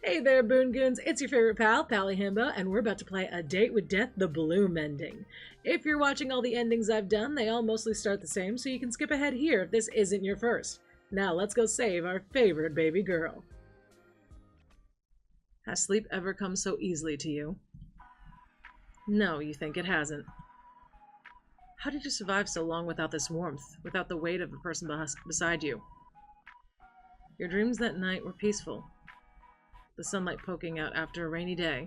Hey there, Boon Goons. It's your favorite pal, PaliHimbo, and we're about to play A Date with Death, the Bloom ending. If you're watching all the endings I've done, they all mostly start the same, so you can skip ahead here if this isn't your first. Now let's go save our favorite baby girl. Has sleep ever come so easily to you? No, you think it hasn't. How did you survive so long without this warmth, without the weight of a person beside you? Your dreams that night were peaceful. The sunlight poking out after a rainy day.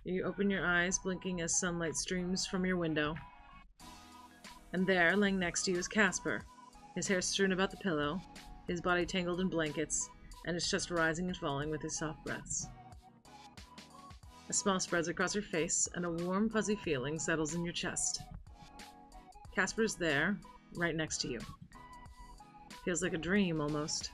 You open your eyes, blinking as sunlight streams from your window. And there, laying next to you, is Casper, his hair strewn about the pillow, his body tangled in blankets, and his chest rising and falling with his soft breaths. A smile spreads across your face, and a warm, fuzzy feeling settles in your chest. Casper's there, right next to you. Feels like a dream, almost.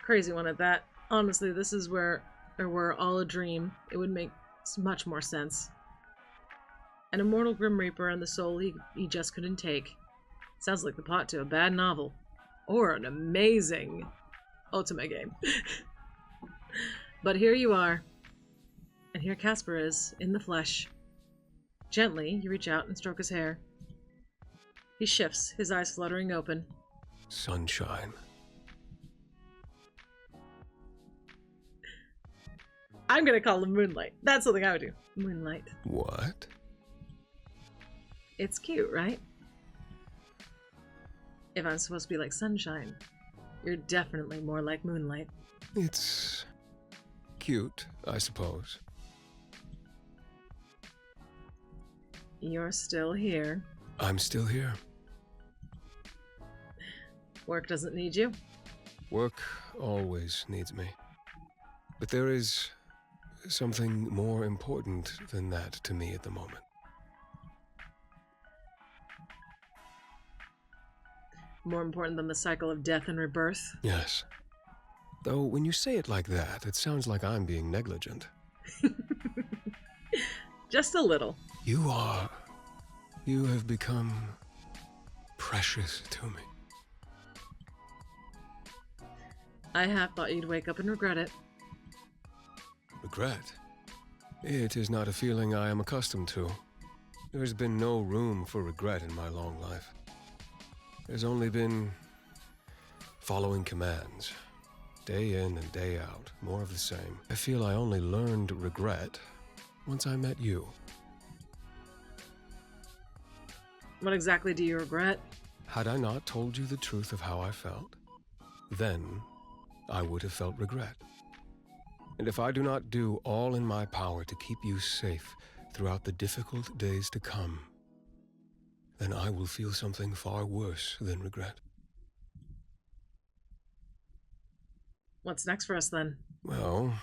Crazy one at that. Honestly, this is where we're all a dream. It would make much more sense. An immortal Grim Reaper and the soul he just couldn't take. Sounds like the plot to a bad novel. Or an amazing Ultimate game. But here you are. And here Casper is, in the flesh. Gently, you reach out and stroke his hair. He shifts, his eyes fluttering open. Sunshine. I'm gonna call him Moonlight. That's something I would do. Moonlight. What? It's cute, right? If I'm supposed to be like sunshine, you're definitely more like moonlight. It's cute, I suppose. You're still here. I'm still here. Work doesn't need you. Work always needs me. But there is something more important than that to me at the moment. More important than the cycle of death and rebirth. Yes. Though when you say it like that, it sounds like I'm being negligent. Just a little. You have become precious to me. I have thought you'd wake up and regret it. Regret? It is not a feeling I am accustomed to. There's been no room for regret in my long life. There's only been following commands, day in and day out, more of the same. I feel I only learned regret once I met you. What exactly do you regret? Had I not told you the truth of how I felt, then I would have felt regret. And if I do not do all in my power to keep you safe throughout the difficult days to come, then I will feel something far worse than regret. What's next for us then? Well,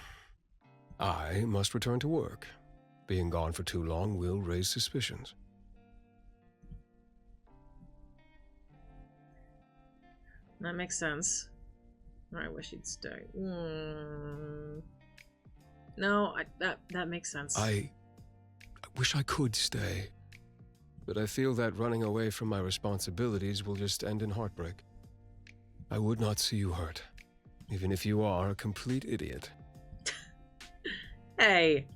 I must return to work. Being gone for too long will raise suspicions. That makes sense. I wish he'd stay. No, that makes sense. I wish I could stay. But I feel that running away from my responsibilities will just end in heartbreak. I would not see you hurt, even if you are a complete idiot. Hey!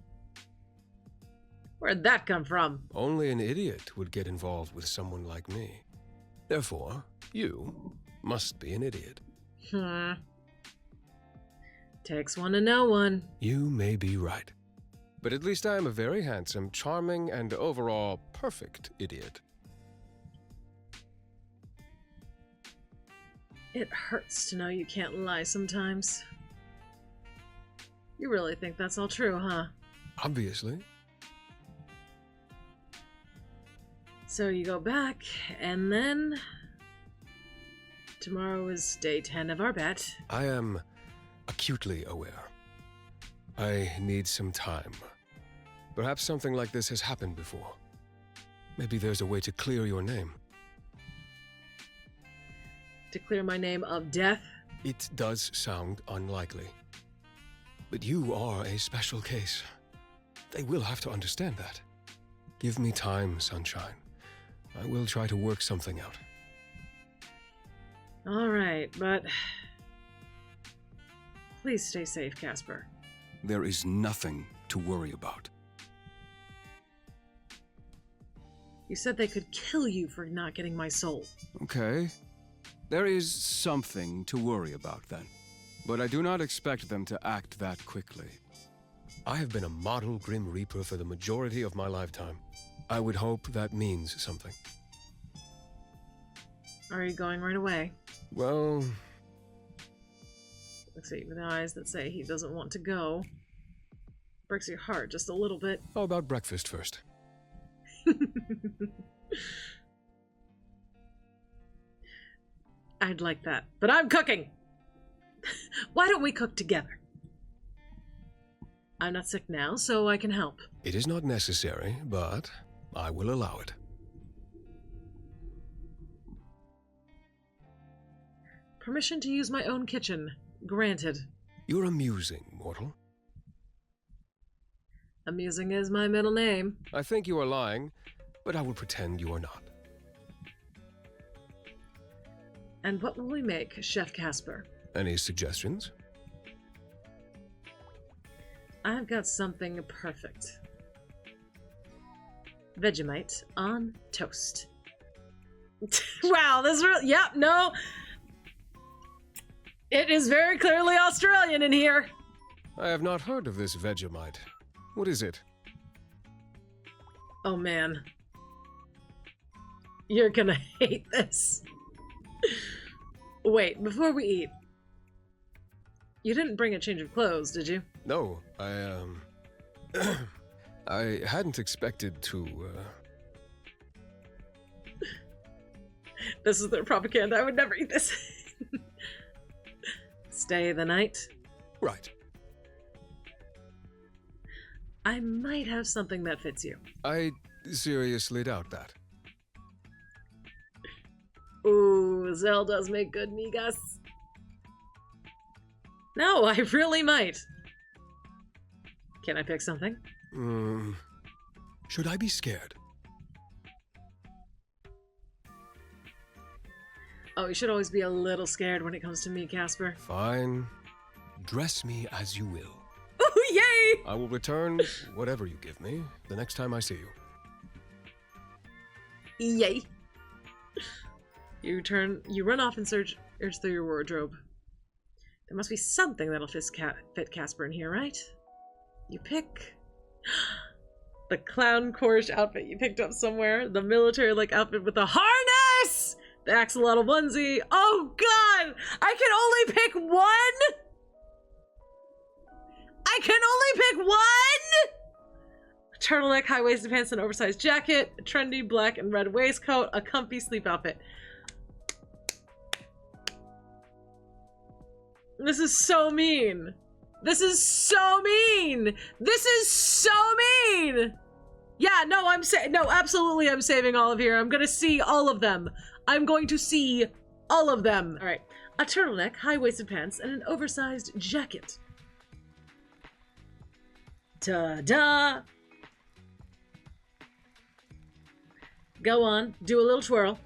Where'd that come from? Only an idiot would get involved with someone like me. Therefore, you must be an idiot. Takes one to know one. You may be right. But at least I am a very handsome, charming, and overall perfect idiot. It hurts to know you can't lie sometimes. You really think that's all true, huh? Obviously. So you go back, and then... Tomorrow is day 10 of our bet. I am acutely aware. I need some time. Perhaps something like this has happened before. Maybe there's a way to clear your name. To clear my name of death? It does sound unlikely. But you are a special case. They will have to understand that. Give me time, Sunshine. I will try to work something out. Alright, but... Please stay safe, Casper. There is nothing to worry about. You said they could kill you for not getting my soul. Okay. There is something to worry about then. But I do not expect them to act that quickly. I have been a model Grim Reaper for the majority of my lifetime. I would hope that means something. Are you going right away? Well... Looks at you with eyes that say he doesn't want to go. Breaks your heart just a little bit. How about breakfast first? I'd like that, but I'm cooking! Why don't we cook together? I'm not sick now, so I can help. It is not necessary, but I will allow it. Permission to use my own kitchen. Granted. You're amusing, mortal. Amusing is my middle name. I think you are lying, but I will pretend you are not. And what will we make, Chef Casper? Any suggestions? I've got something perfect. Vegemite on toast. Wow, this really... Yep, no. It is very clearly Australian in here. I have not heard of this Vegemite. What is it? Oh man. You're gonna hate this. Wait, before we eat. You didn't bring a change of clothes, did you? No, I hadn't expected to, This is their propaganda. I would never eat this. Stay the night. Right. I might have something that fits you. I seriously doubt that. Ooh, Zell does make good migas. No, I really might. Can I pick something? Should I be scared? Oh, you should always be a little scared when it comes to me, Casper. Fine. Dress me as you will. Ooh, yay! I will return whatever you give me the next time I see you. Yay! You run off and search through your wardrobe. There must be something that'll fit Casper in here, right? You pick... the clown course outfit you picked up somewhere. The military-like outfit with the harness! The axolotl onesie. Oh god! I can only pick one?! I can only pick one?! A turtleneck, high-waisted pants, and oversized jacket, a trendy black and red waistcoat, a comfy sleep outfit. This is so mean. This is so mean. This is so mean. Yeah, no, absolutely I'm saving all of here. I'm gonna see all of them. I'm going to see all of them. All right, a turtleneck, high-waisted pants, and an oversized jacket. Ta-da! Go on, do a little twirl.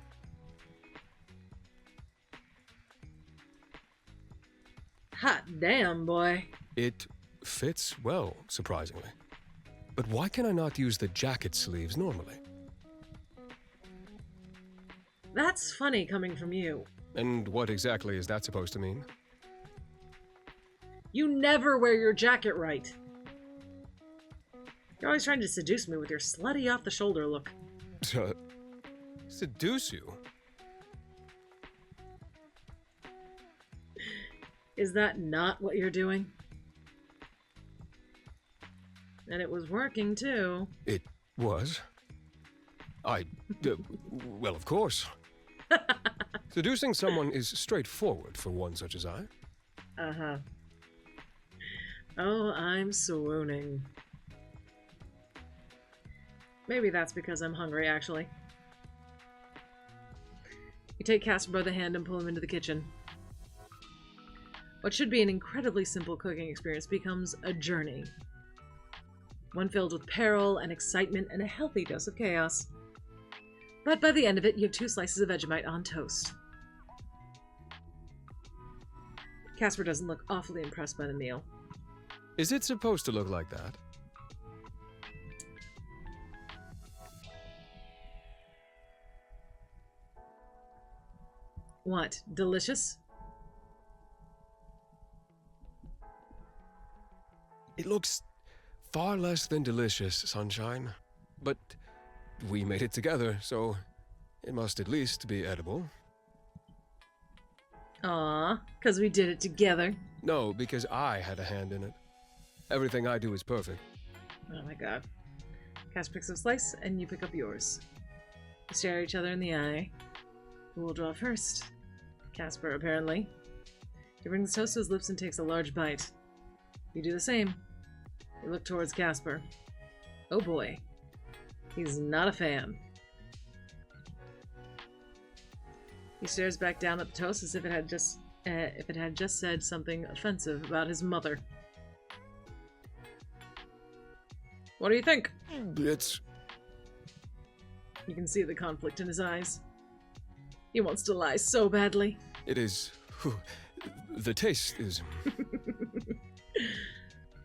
Hot damn, boy. It fits well, surprisingly. But why can I not use the jacket sleeves normally? That's funny coming from you. And what exactly is that supposed to mean? You never wear your jacket right. You're always trying to seduce me with your slutty off-the-shoulder look. Seduce you? Is that not what you're doing? And it was working, too. It was. Well, of course. Seducing someone is straightforward for one such as I. Uh-huh. Oh, I'm swooning. Maybe that's because I'm hungry, actually. You take Casper by the hand and pull him into the kitchen. What should be an incredibly simple cooking experience becomes a journey. One filled with peril and excitement and a healthy dose of chaos. But by the end of it, you have 2 slices of Vegemite on toast. Casper doesn't look awfully impressed by the meal. Is it supposed to look like that? What? Delicious? It looks far less than delicious, Sunshine. But we made it together, so it must at least be edible. Aw, 'cause we did it together. No, because I had a hand in it. Everything I do is perfect. Oh my god. Casper picks up a slice, and you pick up yours. You stare at each other in the eye. Who will draw first? Casper, apparently. He brings the toast to his lips and takes a large bite. You do the same. You look towards Casper. Oh boy. He's not a fan. He stares back down at the toast as if it had just said something offensive about his mother. What do you think? It's... You can see the conflict in his eyes. He wants to lie so badly. It is... The taste is...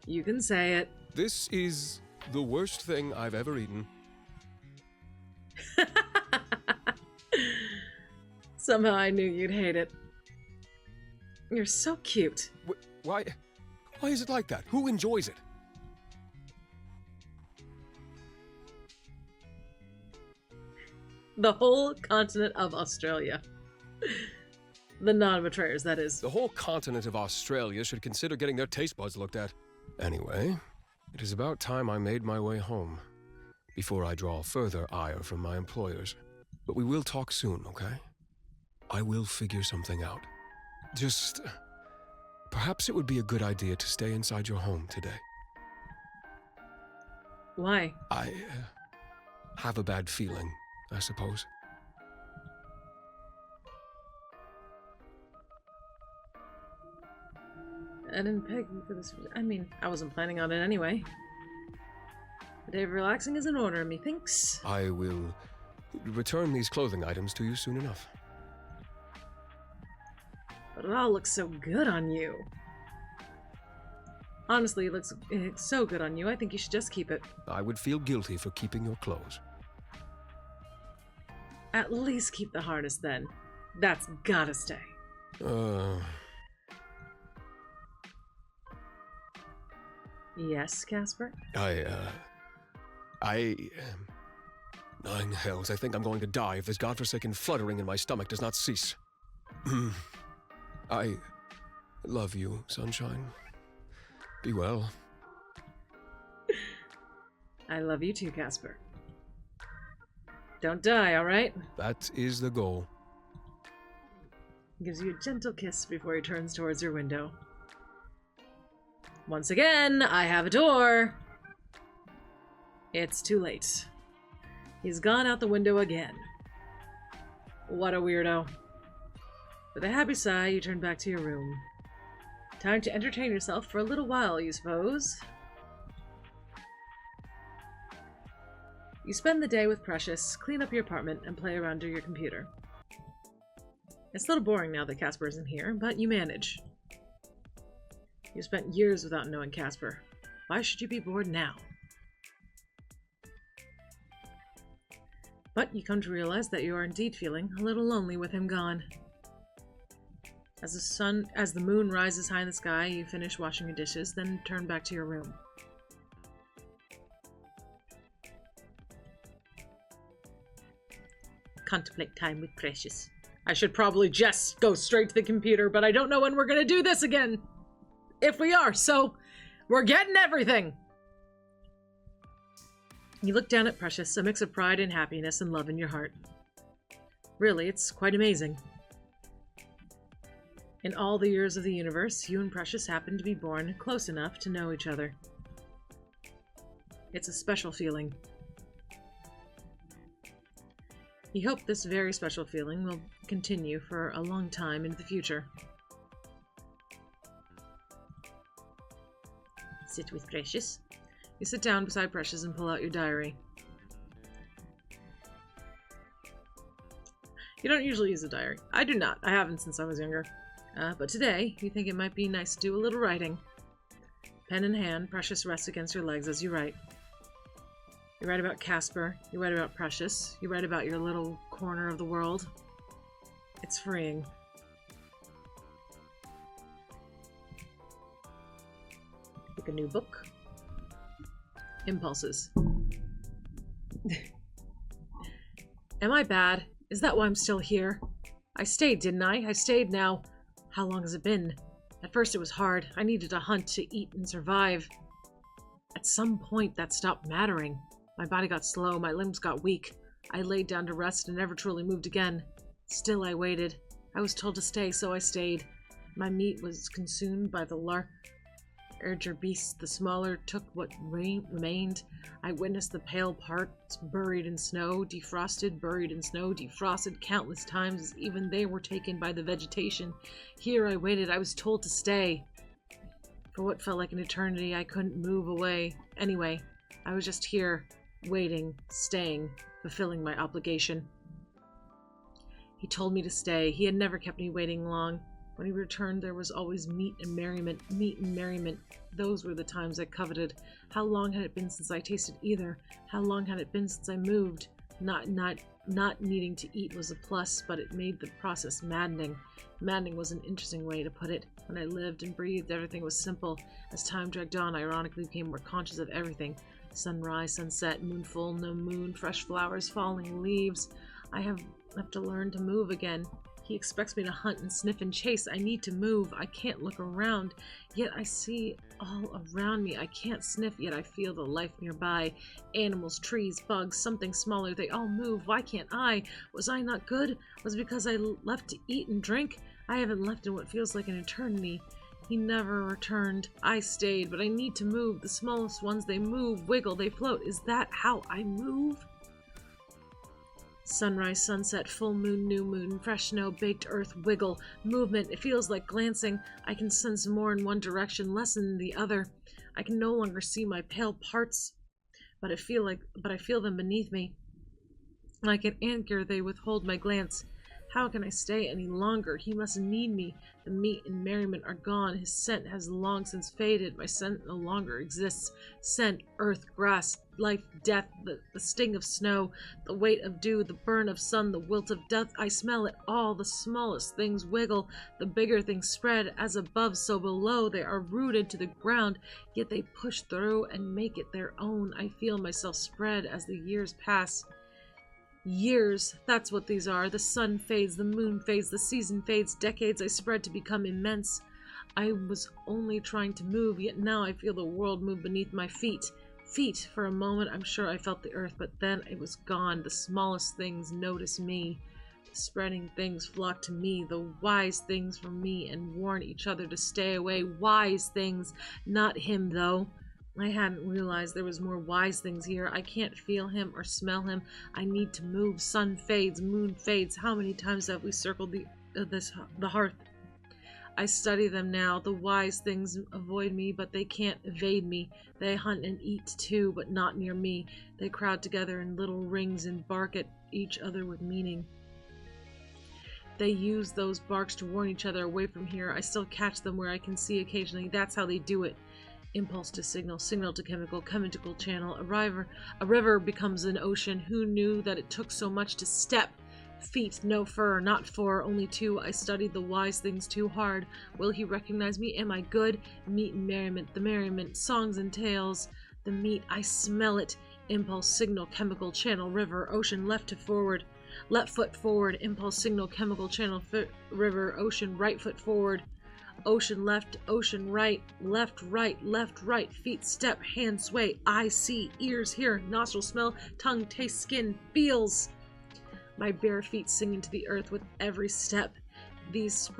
You can say it. This is the worst thing I've ever eaten. Somehow I knew you'd hate it. You're so cute. Why is it like that? Who enjoys it? The whole continent of Australia. The non-betrayers, that is. The whole continent of Australia should consider getting their taste buds looked at. Anyway, it is about time I made my way home, before I draw further ire from my employers. But we will talk soon, okay? I will figure something out. Just... perhaps it would be a good idea to stay inside your home today. Why? I have a bad feeling, I suppose. I didn't peg you for this. I mean, I wasn't planning on it anyway. A day of relaxing is in order, methinks. I will return these clothing items to you soon enough. But it all looks so good on you. Honestly, it looks so good on you, I think you should just keep it. I would feel guilty for keeping your clothes. At least keep the harness then. That's gotta stay. Yes, Casper? Nine hells, I think I'm going to die if this godforsaken fluttering in my stomach does not cease. I love you, Sunshine. Be well. I love you too, Casper. Don't die, alright? That is the goal. He gives you a gentle kiss before he turns towards your window. Once again, I have a door. It's too late. He's gone out the window again. What a weirdo. With a happy sigh, you turn back to your room. Time to entertain yourself for a little while, you suppose. You spend the day with Precious, clean up your apartment, and play around to your computer. It's a little boring now that Casper isn't here, but you manage. You spent years without knowing Casper. Why should you be bored now? But you come to realize that you are indeed feeling a little lonely with him gone. As the moon rises high in the sky, you finish washing your dishes, then turn back to your room. Contemplate time with Precious. I should probably just go straight to the computer, but I don't know when we're gonna do this again. If we are, so we're getting everything. You look down at Precious, a mix of pride and happiness and love in your heart. Really, it's quite amazing. In all the years of the universe, you and Precious happen to be born close enough to know each other. It's a special feeling. You hope this very special feeling will continue for a long time into the future. Sit with Precious. You sit down beside Precious and pull out your diary. You don't usually use a diary. I do not. I haven't since I was younger. But today, you think it might be nice to do a little writing. Pen in hand, Precious rests against your legs as you write. You write about Casper, you write about Precious, you write about your little corner of the world. It's freeing. Pick a new book. Impulses. Am I bad? Is that why I'm still here? I stayed, didn't I? I stayed now. How long has it been? At first it was hard. I needed to hunt to eat and survive. At some point that stopped mattering. My body got slow, my limbs got weak. I laid down to rest and never truly moved again. Still I waited. I was told to stay, so I stayed. My meat was consumed by the larger beasts. The smaller took what remained. I witnessed the pale parts buried in snow, defrosted, buried in snow, defrosted countless times as even they were taken by the vegetation. Here I waited. I was told to stay. For what felt like an eternity, I couldn't move away. Anyway, I was just here, waiting, staying, fulfilling my obligation. He told me to stay. He had never kept me waiting long. When he returned, there was always meat and merriment, meat and merriment. Those were the times I coveted. How long had it been since I tasted either? How long had it been since I moved? Not needing to eat was a plus, but it made the process maddening. Maddening was an interesting way to put it. When I lived and breathed, everything was simple. As time dragged on, I ironically became more conscious of everything. Sunrise, sunset, moonful, no moon, fresh flowers, falling leaves. I have to learn to move again. He expects me to hunt and sniff and chase. I need to move. I can't look around, yet I see all around me. I can't sniff, yet I feel the life nearby. Animals, trees, bugs, something smaller. They all move. Why can't I? Was I not good? Was it because I left to eat and drink? I haven't left in what feels like an eternity. He never returned. I stayed, but I need to move. The smallest ones, they move, wiggle, they float. Is that how I move? Sunrise, sunset, full moon, new moon, fresh snow, baked earth, wiggle, movement. It feels like glancing. I can sense more in one direction, less in the other. I can no longer see my pale parts, but I feel them beneath me. Like an anchor, they withhold my glance. How can I stay any longer? He must need me. The meat and merriment are gone. His scent has long since faded. My scent no longer exists. Scent, earth, grass, life, death, the sting of snow, the weight of dew, the burn of sun, the wilt of death. I smell it all. The smallest things wiggle. The bigger things spread. As above, so below. They are rooted to the ground, yet they push through and make it their own. I feel myself spread as the years pass. Years, that's what these are. The sun fades, the moon fades, the season fades. Decades I spread to become immense. I was only trying to move, yet now I feel the world move beneath my feet. Feet. For a moment I'm sure I felt the earth, but then it was gone. The smallest things notice me. The spreading things flock to me. The wise things from me and warn each other to stay away. Wise things. Not him, though. I hadn't realized there was more wise things here. I can't feel him or smell him. I need to move. Sun fades, moon fades. How many times have we circled the hearth? I study them now. The wise things avoid me, but they can't evade me. They hunt and eat too, but not near me. They crowd together in little rings and bark at each other with meaning. They use those barks to warn each other away from here. I still catch them where I can see occasionally. That's how they do it. Impulse to signal, signal to chemical, chemical channel. A river becomes an ocean. Who knew that it took so much to step? Feet, no fur, not four, only two. I studied the wise things too hard. Will he recognize me? Am I good? Meat and merriment, the merriment, songs and tales. The meat, I smell it. Impulse, signal, chemical channel, river, ocean, left to forward. Left foot forward, impulse, signal, chemical channel, river, ocean, right foot forward. Ocean left, ocean right, left right, feet step, hand sway, eye see, ears hear, nostril smell, tongue taste, skin feels. My bare feet sing into the earth with every step. Those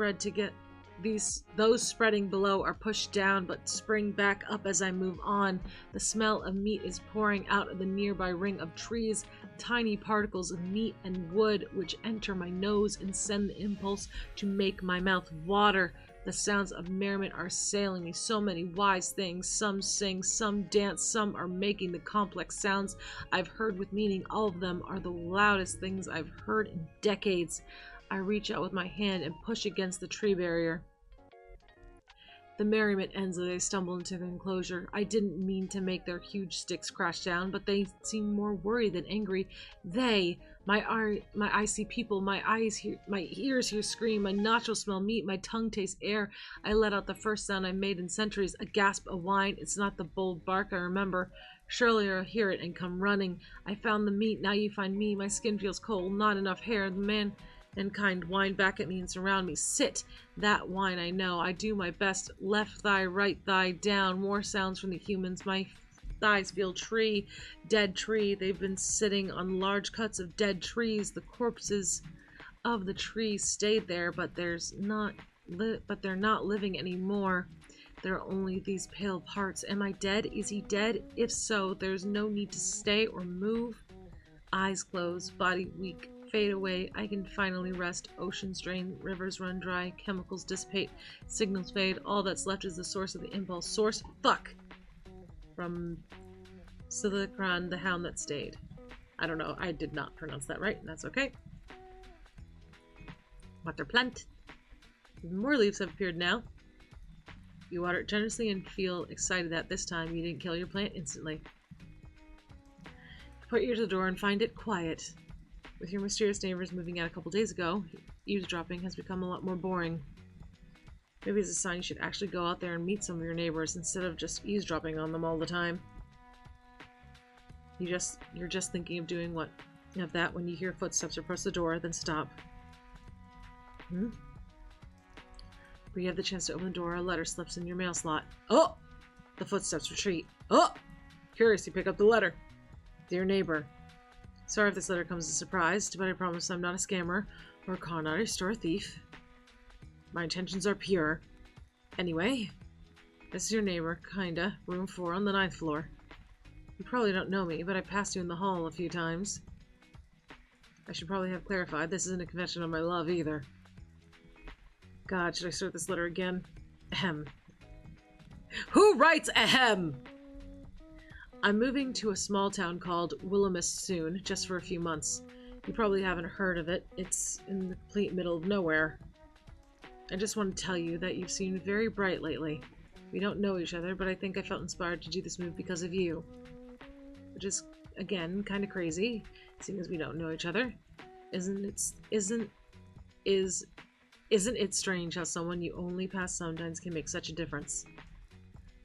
spreading below are pushed down but spring back up as I move on. The smell of meat is pouring out of the nearby ring of trees, tiny particles of meat and wood which enter my nose and send the impulse to make my mouth water. The sounds of merriment are assailing me. So many wise things. Some sing, some dance, some are making the complex sounds I've heard with meaning. All of them are the loudest things I've heard in decades. I reach out with my hand and push against the tree barrier. The merriment ends as they stumble into the enclosure. I didn't mean to make their huge sticks crash down, but they seem more worried than angry. They, my eyes see people, my ears hear scream, my nostrils smell meat, my tongue tastes air. I let out the first sound I made in centuries, a gasp, a whine. It's not the bold bark I remember. Surely I'll hear it and come running. I found the meat, now you find me. My skin feels cold, not enough hair. The mankind whine back at me and surround me. Sit! That whine I know. I do my best. Left thigh, right thigh, down. More sounds from the humans. My thighs feel tree. Dead tree. They've been sitting on large cuts of dead trees. The corpses of the trees stayed there, but they're not living anymore. There are only these pale parts. Am I dead? Is he dead? If so, there's no need to stay or move. Eyes close, body weak. Fade away. I can finally rest. Oceans drain, rivers run dry, chemicals dissipate, signals fade. All that's left is the source of the impulse. Source? Fuck! From Silicon, the hound that stayed. I don't know. I did not pronounce that right. That's okay. Water plant. More leaves have appeared now. You water it generously and feel excited that this time you didn't kill your plant instantly. Put your ear to the door and find it quiet. With your mysterious neighbors moving out a couple days ago, eavesdropping has become a lot more boring. Maybe it's a sign you should actually go out there and meet some of your neighbors instead of just eavesdropping on them all the time. You're just thinking of doing what? Of that when you hear footsteps approach the door, then stop. When you have the chance to open the door, a letter slips in your mail slot. Oh! The footsteps retreat. Oh! Curious, you pick up the letter. Dear neighbor. Sorry if this letter comes as a surprise, but I promise I'm not a scammer or a con artist or a thief. My intentions are pure. Anyway, this is your neighbor, kinda, room 4 on the 9th floor. You probably don't know me, but I passed you in the hall a few times. I should probably have clarified, this isn't a confession of my love either. God, should I start this letter again? Ahem. Who writes ahem? I'm moving to a small town called Willamette soon, just for a few months. You probably haven't heard of it. It's in the complete middle of nowhere. I just want to tell you that you've seemed very bright lately. We don't know each other, but I think I felt inspired to do this move because of you. Which is, again, kind of crazy, seeing as we don't know each other. Isn't it strange how someone you only pass sometimes can make such a difference?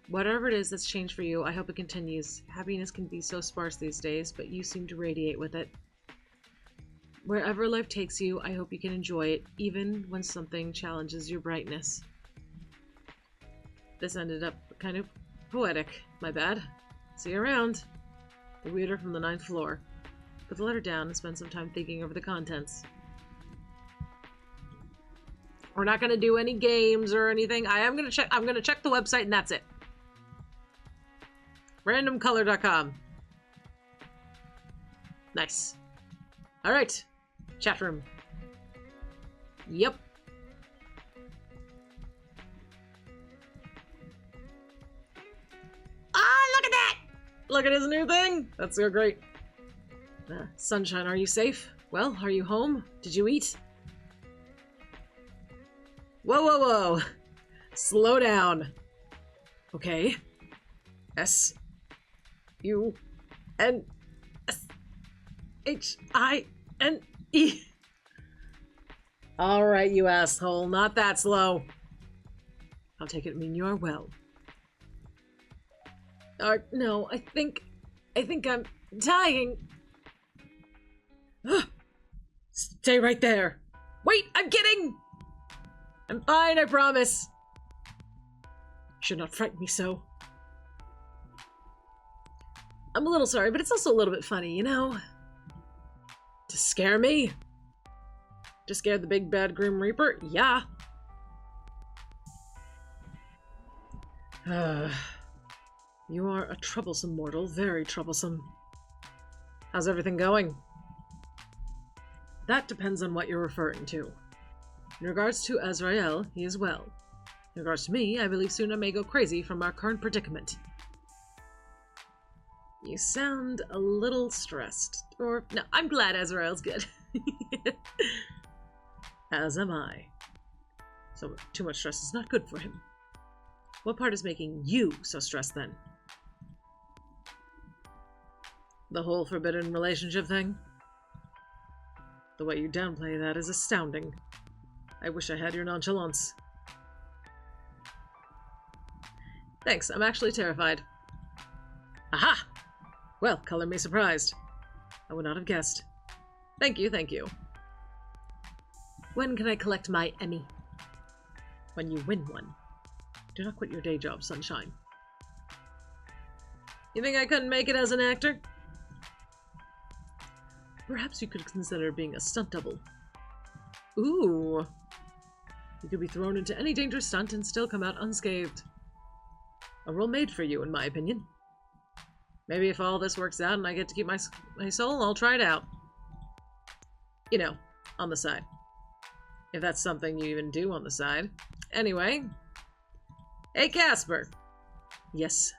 Whatever it is that's changed for you, I hope it continues. Happiness can be so sparse these days, but you seem to radiate with it. Wherever life takes you, I hope you can enjoy it, even when something challenges your brightness. This ended up kind of poetic. My bad. See you around. The reader from the 9th floor. Put the letter down and spend some time thinking over the contents. We're not going to do any games or anything. I'm going to check the website and that's it. Randomcolor.com. Nice. Alright. Chat room. Yep. Ah, look at that! Look at his new thing! That's so great. Sunshine, are you safe? Well, are you home? Did you eat? Whoa, whoa, whoa. Slow down. Okay. S-U-N-S-H-I-N-E. Alright, you asshole. Not that slow. I'll take it mean you are well. No, I think I'm dying. Stay right there. Wait, I'm kidding! I'm fine, I promise. You should not frighten me so. I'm a little sorry, but it's also a little bit funny, you know? To scare me? To scare the big bad Grim Reaper? Yeah. You are a troublesome mortal, very troublesome. How's everything going? That depends on what you're referring to. In regards to Azrael, he is well. In regards to me, I believe soon I may go crazy from our current predicament. You sound a little stressed. Or, no, I'm glad Azrael's good. As am I. So too much stress is not good for him. What part is making you so stressed then? The whole forbidden relationship thing? The way you downplay that is astounding. I wish I had your nonchalance. Thanks, I'm actually terrified. Aha! Well, color me surprised. I would not have guessed. Thank you, thank you. When can I collect my Emmy? When you win one. Do not quit your day job, sunshine. You think I couldn't make it as an actor? Perhaps you could consider being a stunt double. Ooh. You could be thrown into any dangerous stunt and still come out unscathed. A role made for you, in my opinion. Maybe if all this works out and I get to keep my soul, I'll try it out. You know, on the side. If that's something you even do on the side. Anyway. Hey, Casper. Yes.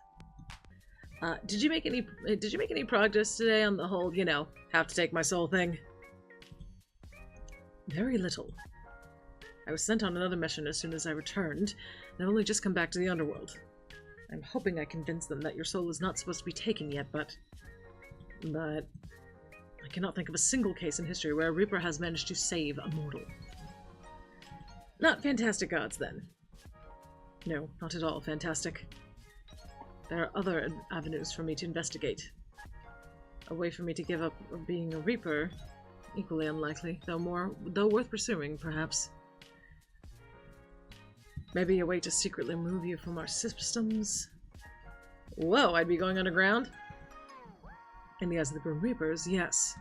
Did you make any progress today on the whole, you know, have to take my soul thing? Very little. I was sent on another mission as soon as I returned, and I've only just come back to the underworld. I'm hoping I convinced them that your soul is not supposed to be taken yet, but I cannot think of a single case in history where a Reaper has managed to save a mortal. Not fantastic odds, then. No, not at all fantastic. There are other avenues for me to investigate. A way for me to give up being a Reaper, equally unlikely, though worth pursuing, perhaps. Maybe a way to secretly remove you from our systems. Whoa, I'd be going underground? In the eyes of the Grim Reapers, yes.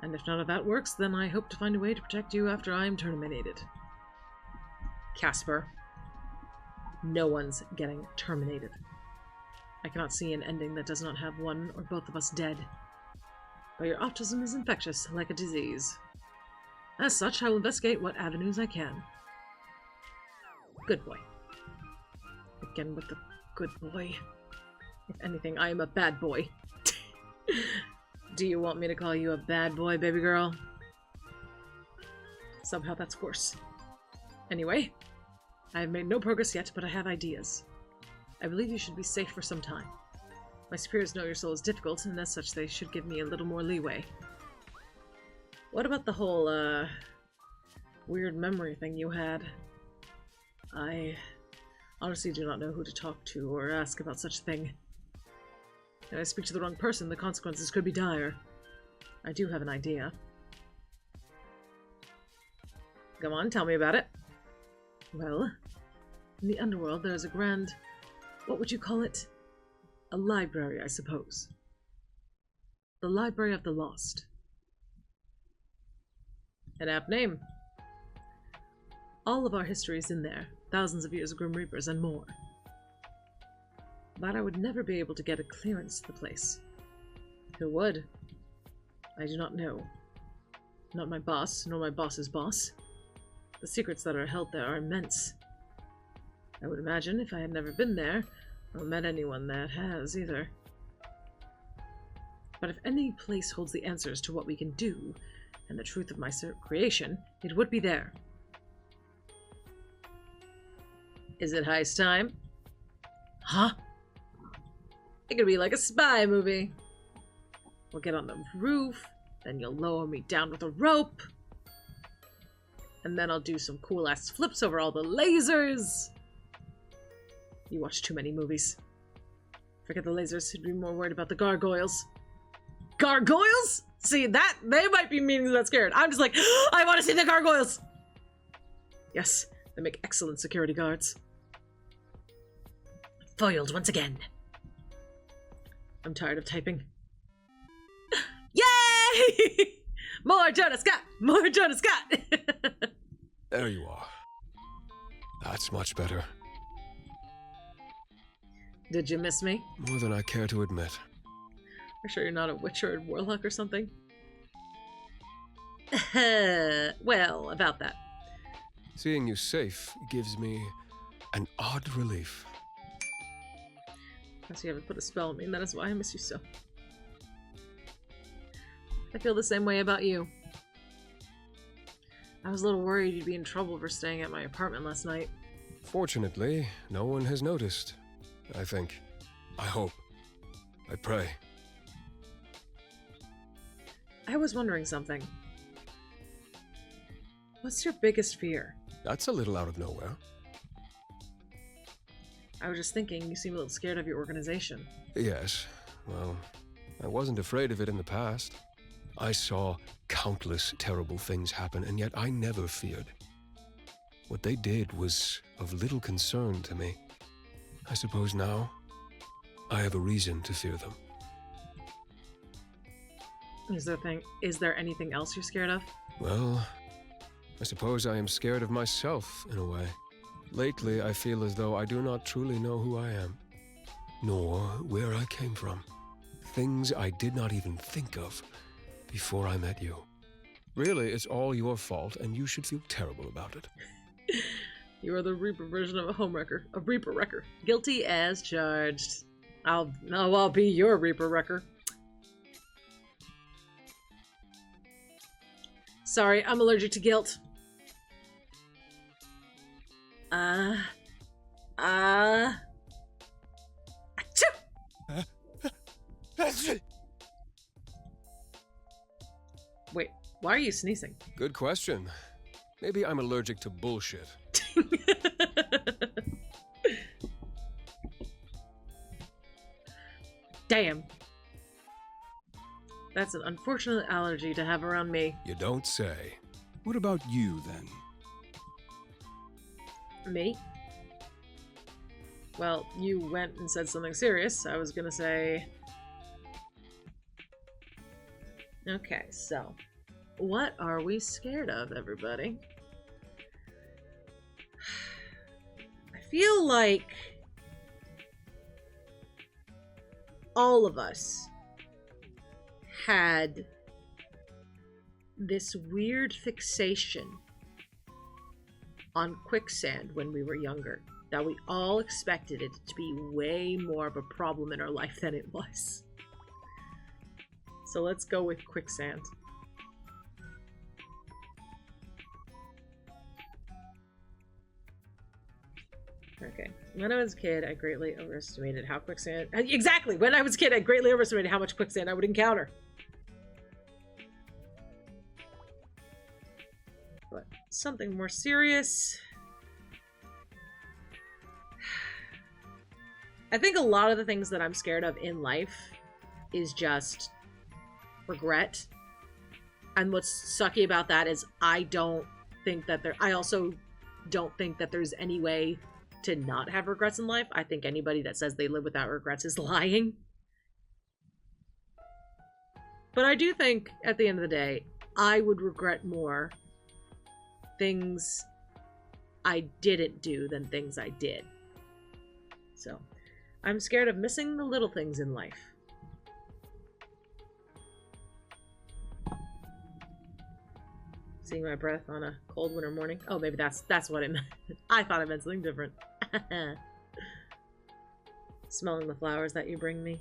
And if none of that works, then I hope to find a way to protect you after I am terminated. Casper. No one's getting terminated. I cannot see an ending that does not have one or both of us dead. But your optimism is infectious, like a disease. As such, I will investigate what avenues I can. Good boy. Again with the good boy. If anything, I am a bad boy. Do you want me to call you a bad boy, baby girl? Somehow that's worse. Anyway, I have made no progress yet, but I have ideas. I believe you should be safe for some time. My superiors know your soul is difficult, and as such they should give me a little more leeway. What about the whole, weird memory thing you had? I honestly do not know who to talk to or ask about such a thing. If I speak to the wrong person, the consequences could be dire. I do have an idea. Go on, tell me about it. Well, in the underworld there is a grand... what would you call it? A library, I suppose. The Library of the Lost. An apt name. All of our history is in there. Thousands of years of Grim Reapers and more. But I would never be able to get a clearance to the place. Who would? I do not know. Not my boss, nor my boss's boss. The secrets that are held there are immense. I would imagine if I had never been there, or met anyone that has either. But if any place holds the answers to what we can do, and the truth of my creation, it would be there. Is it heist time? Huh? It could be like a spy movie. We'll get on the roof, then you'll lower me down with a rope, and then I'll do some cool-ass flips over all the lasers. You watch too many movies. Forget the lasers, you'd be more worried about the gargoyles. Gargoyles? See, that, they might be meaning that scared. I'm just like, I want to see the gargoyles! Yes, they make excellent security guards. Foiled once again. I'm tired of typing. Yay! More Jonah Scott! More Jonah Scott! There you are. That's much better. Did you miss me? More than I care to admit. Are sure you're not a witch or a warlock or something? Well, about that. Seeing you safe gives me an odd relief. Unless you haven't put a spell on me, and that is why I miss you so. I feel the same way about you. I was a little worried you'd be in trouble for staying at my apartment last night. Fortunately, no one has noticed. I think. I hope. I pray. I was wondering something. What's your biggest fear? That's a little out of nowhere. I was just thinking, you seem a little scared of your organization. Yes, well, I wasn't afraid of it in the past. I saw countless terrible things happen, and yet I never feared. What they did was of little concern to me. I suppose now, I have a reason to fear them. Is there anything else you're scared of? Well, I suppose I am scared of myself, in a way. Lately, I feel as though I do not truly know who I am, nor where I came from. Things I did not even think of before I met you. Really, it's all your fault, and you should feel terrible about it. You are the Reaper version of a homewrecker. A Reaper wrecker. Guilty as charged. I'll be your Reaper wrecker. Sorry, I'm allergic to guilt. Achoo! Wait, why are you sneezing? Good question. Maybe I'm allergic to bullshit. Damn. That's an unfortunate allergy to have around me. You don't say. What about you, then? Me? Well, you went and said something serious. I was gonna say... Okay, so... What are we scared of, everybody? I feel like... all of us had this weird fixation on quicksand when we were younger, that we all expected it to be way more of a problem in our life than it was. So let's go with quicksand. Okay. When I was a kid, I greatly overestimated how quicksand... Exactly! When I was a kid, I greatly overestimated how much quicksand I would encounter. But something more serious... I think a lot of the things that I'm scared of in life is just regret. And what's sucky about that is I also don't think that there's any way to not have regrets in life. I think anybody that says they live without regrets is lying. But I do think, at the end of the day, I would regret more things I didn't do than things I did. So, I'm scared of missing the little things in life. Seeing my breath on a cold winter morning. Oh, maybe that's what it meant. I thought it meant something different. Smelling the flowers that you bring me.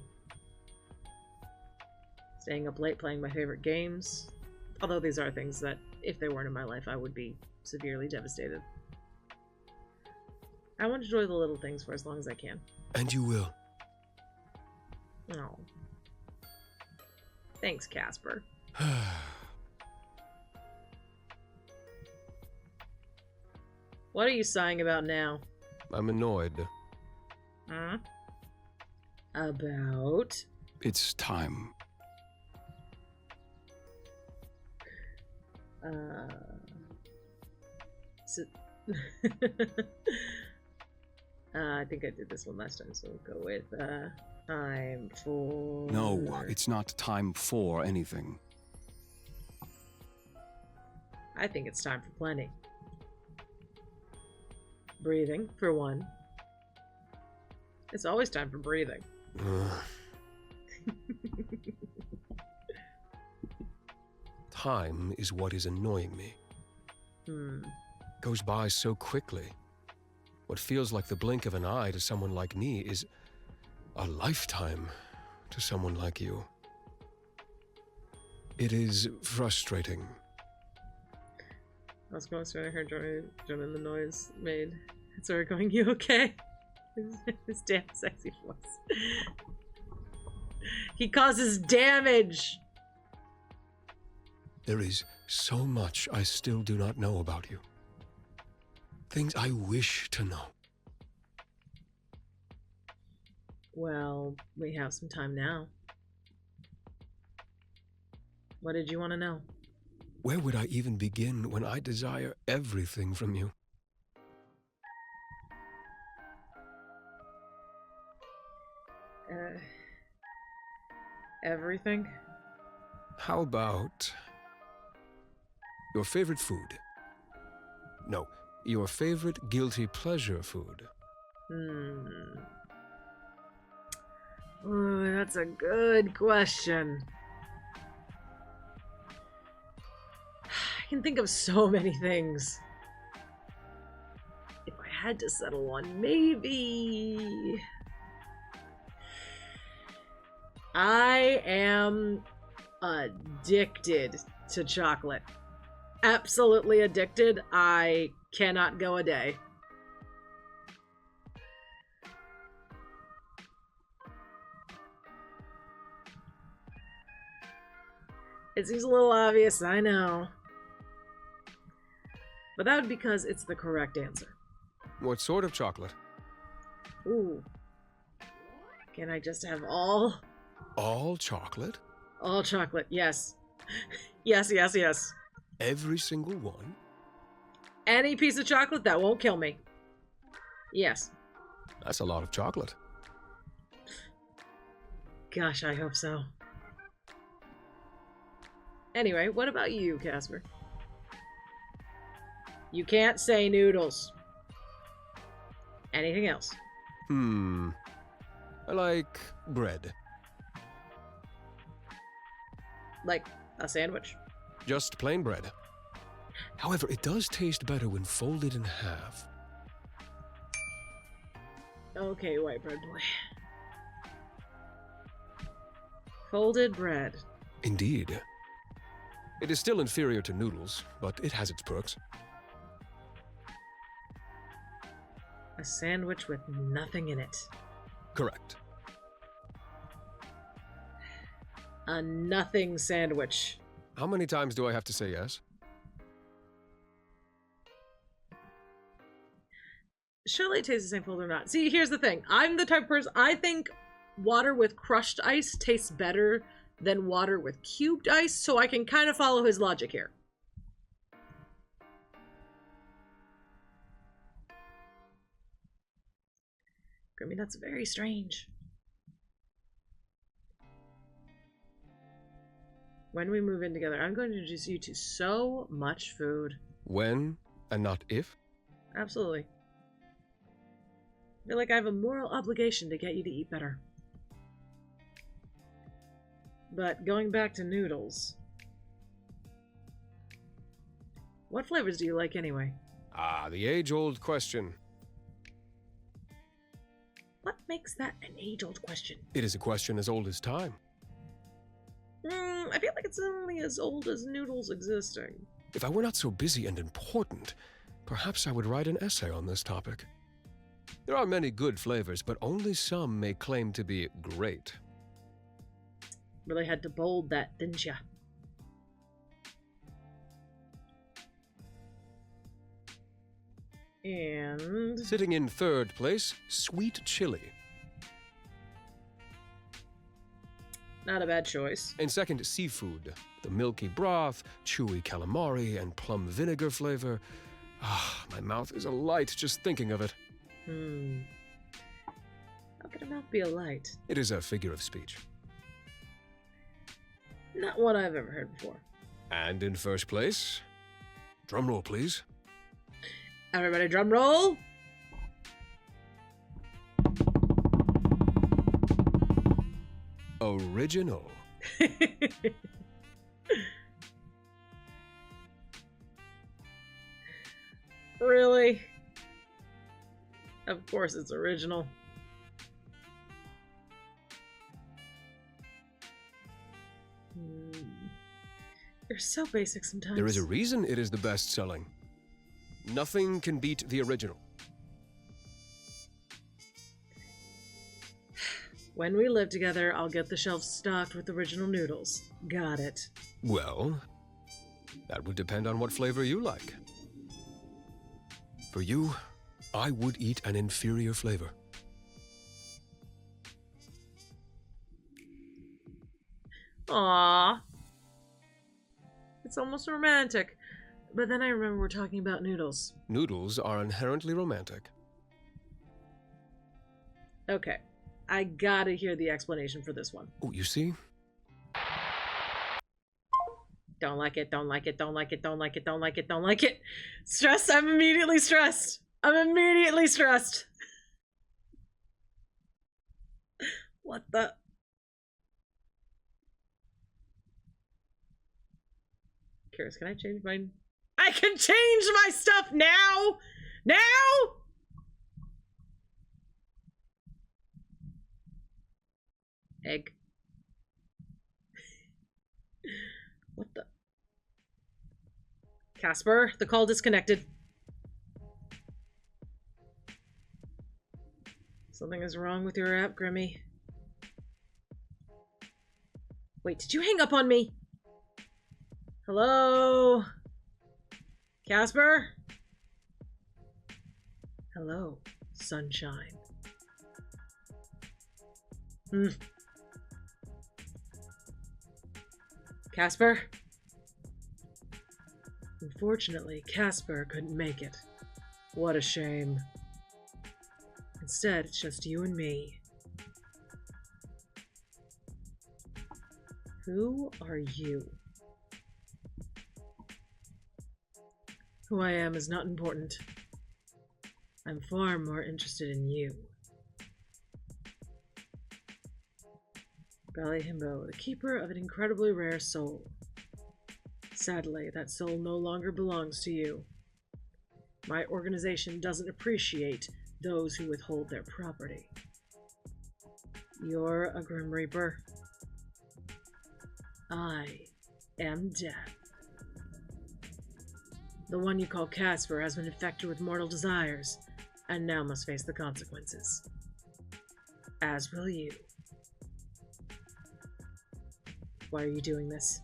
Staying up late playing my favorite games. Although these are things that, if they weren't in my life, I would be severely devastated. I want to enjoy the little things for as long as I can. And you will. Oh. Thanks, Casper. What are you sighing about now? I'm annoyed. Huh? About? It's time. So... I think I did this one last time, so we'll go with, time for... No, it's not time for anything. I think it's time for plenty. Breathing, for one. It's always time for breathing. Time is what is annoying me. Goes by so quickly. What feels like the blink of an eye to someone like me is a lifetime to someone like you. It is frustrating. I was closer to her joining the noise made. So we're going, you okay? His damn sexy voice. He causes damage! There is so much I still do not know about you. Things I wish to know. Well, we have some time now. What did you want to know? Where would I even begin when I desire everything from you? Everything? How about your favorite food? No, your favorite guilty pleasure food. Ooh, that's a good question. I can think of so many things. If I had to settle one, maybe... I am addicted to chocolate. Absolutely addicted. I cannot go a day. It seems a little obvious, I know. But that would be because it's the correct answer. What sort of chocolate? Ooh. Can I just have all? All chocolate? All chocolate, yes. Yes, yes, yes. Every single one? Any piece of chocolate that won't kill me. Yes. That's a lot of chocolate. Gosh, I hope so. Anyway, what about you, Casper? You can't say noodles. Anything else? I like bread. Like a sandwich? Just plain bread. However, it does taste better when folded in half. Okay, white bread boy. Folded bread. Indeed. It is still inferior to noodles, but it has its perks. A sandwich with nothing in it. Correct. A nothing sandwich. How many times do I have to say yes? Surely it tastes the same fold or not. See, here's the thing. I'm the type of person, I think water with crushed ice tastes better than water with cubed ice, so I can kind of follow his logic here. I mean, that's very strange. When we move in together, I'm going to introduce you to so much food. When and not if? Absolutely. I feel like I have a moral obligation to get you to eat better. But going back to noodles. What flavors do you like anyway? Ah, the age-old question. What makes that an age-old question? It is a question as old as time. I feel like it's only as old as noodles existing. If I were not so busy and important, perhaps I would write an essay on this topic. There are many good flavors, but only some may claim to be great. Really had to bold that, didn't ya? And... Sitting in third place, sweet chili. not a bad choice. In second, seafood. The milky broth, chewy calamari, and plum vinegar flavor. Ah, my mouth is alight just thinking of it. How could a mouth be alight? It is a figure of speech. Not one I've ever heard before. And in first place, drumroll please. Everybody drum roll! Original. Really? Of course it's original. You're so basic sometimes. There is a reason it is the best-selling. Nothing can beat the original. When we live together, I'll get the shelves stocked with original noodles. Got it. Well, that would depend on what flavor you like. For you, I would eat an inferior flavor. Aww. It's almost romantic. But then I remember we're talking about noodles. Noodles are inherently romantic. Okay. I gotta hear the explanation for this one. Oh, you see? Don't like it, don't like it, don't like it, don't like it, don't like it, don't like it. Stressed? I'm immediately stressed. I'm immediately stressed. What the? Curious, can I change mine? I can change my stuff now! Now? Egg. What the? Casper, the call disconnected. Something is wrong with your app, Grimmy. Wait, did you hang up on me? Hello? Casper? Hello, sunshine. Casper? Unfortunately, Casper couldn't make it. What a shame. Instead, it's just you and me. Who are you? Who I am is not important. I'm far more interested in you. PaliHimbo, the keeper of an incredibly rare soul. Sadly, that soul no longer belongs to you. My organization doesn't appreciate those who withhold their property. You're a Grim Reaper. I am death. The one you call Casper has been infected with mortal desires, and now must face the consequences. As will you. Why are you doing this?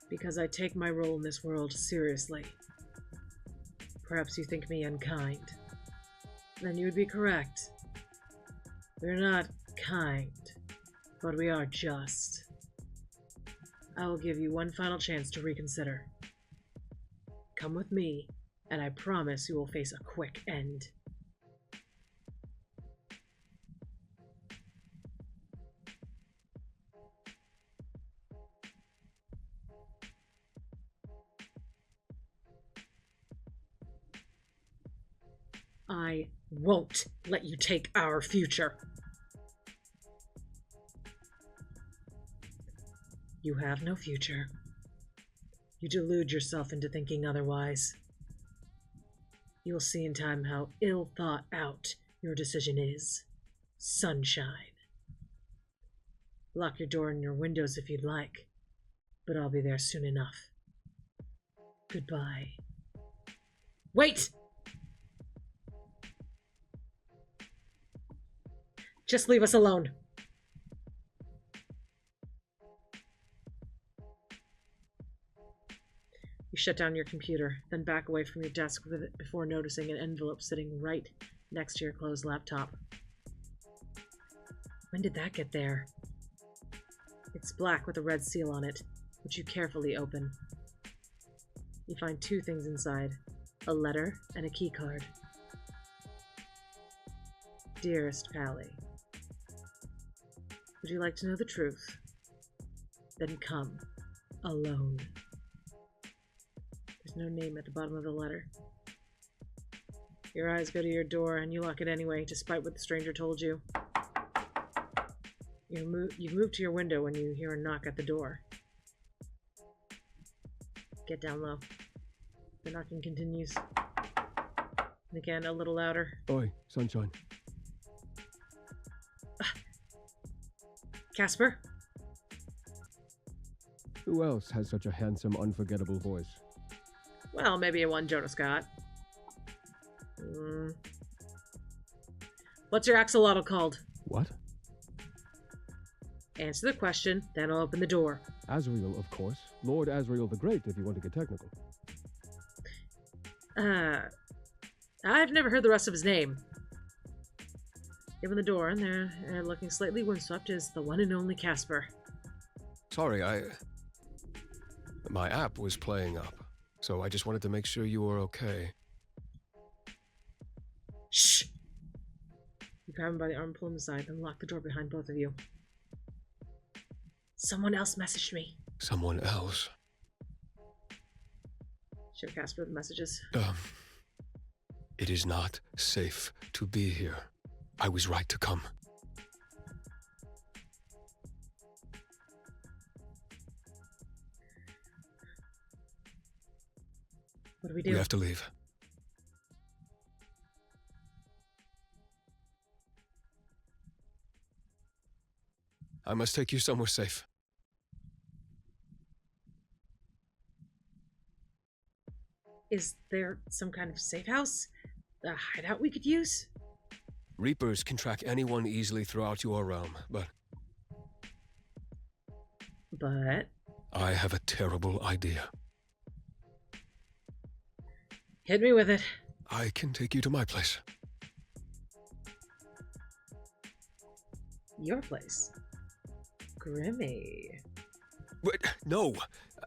Because I take my role in this world seriously. Perhaps you think me unkind. Then you would be correct. We're not kind, but we are just. I will give you one final chance to reconsider. Come with me, and I promise you will face a quick end. I won't let you take our future. You have no future. You delude yourself into thinking otherwise. You will see in time how ill thought out your decision is. Sunshine. Lock your door and your windows if you'd like, but I'll be there soon enough. Goodbye. Wait! Just leave us alone. You shut down your computer, then back away from your desk with it before noticing an envelope sitting right next to your closed laptop. When did that get there? It's black with a red seal on it, which you carefully open. You find two things inside, a letter and a keycard. Dearest Pally, would you like to know the truth? Then come, alone. There's no name at the bottom of the letter. Your eyes go to your door and you lock it anyway, despite what the stranger told you. You move to your window when you hear a knock at the door. Get down low. The knocking continues. And again, a little louder. Oi, sunshine. Casper? Who else has such a handsome, unforgettable voice? Well, maybe one Jonah Scott. What's your axolotl called? What? Answer the question, then I'll open the door. Azrael, of course. Lord Azrael the Great, if you want to get technical. I've never heard the rest of his name. Open the door, and there, looking slightly windswept, is the one and only Casper. Sorry, my app was playing up, so I just wanted to make sure you were okay. Shh! You grab him by the arm and pull him aside, then lock the door behind both of you. Someone else messaged me. Someone else? Show Casper the messages. It is not safe to be here. I was right to come. What do we do? We have to leave. I must take you somewhere safe. Is there some kind of safe house? A hideout we could use? Reapers can track anyone easily throughout your realm, but... But? I have a terrible idea. Hit me with it. I can take you to my place. Your place? Grimmy. Wait, no!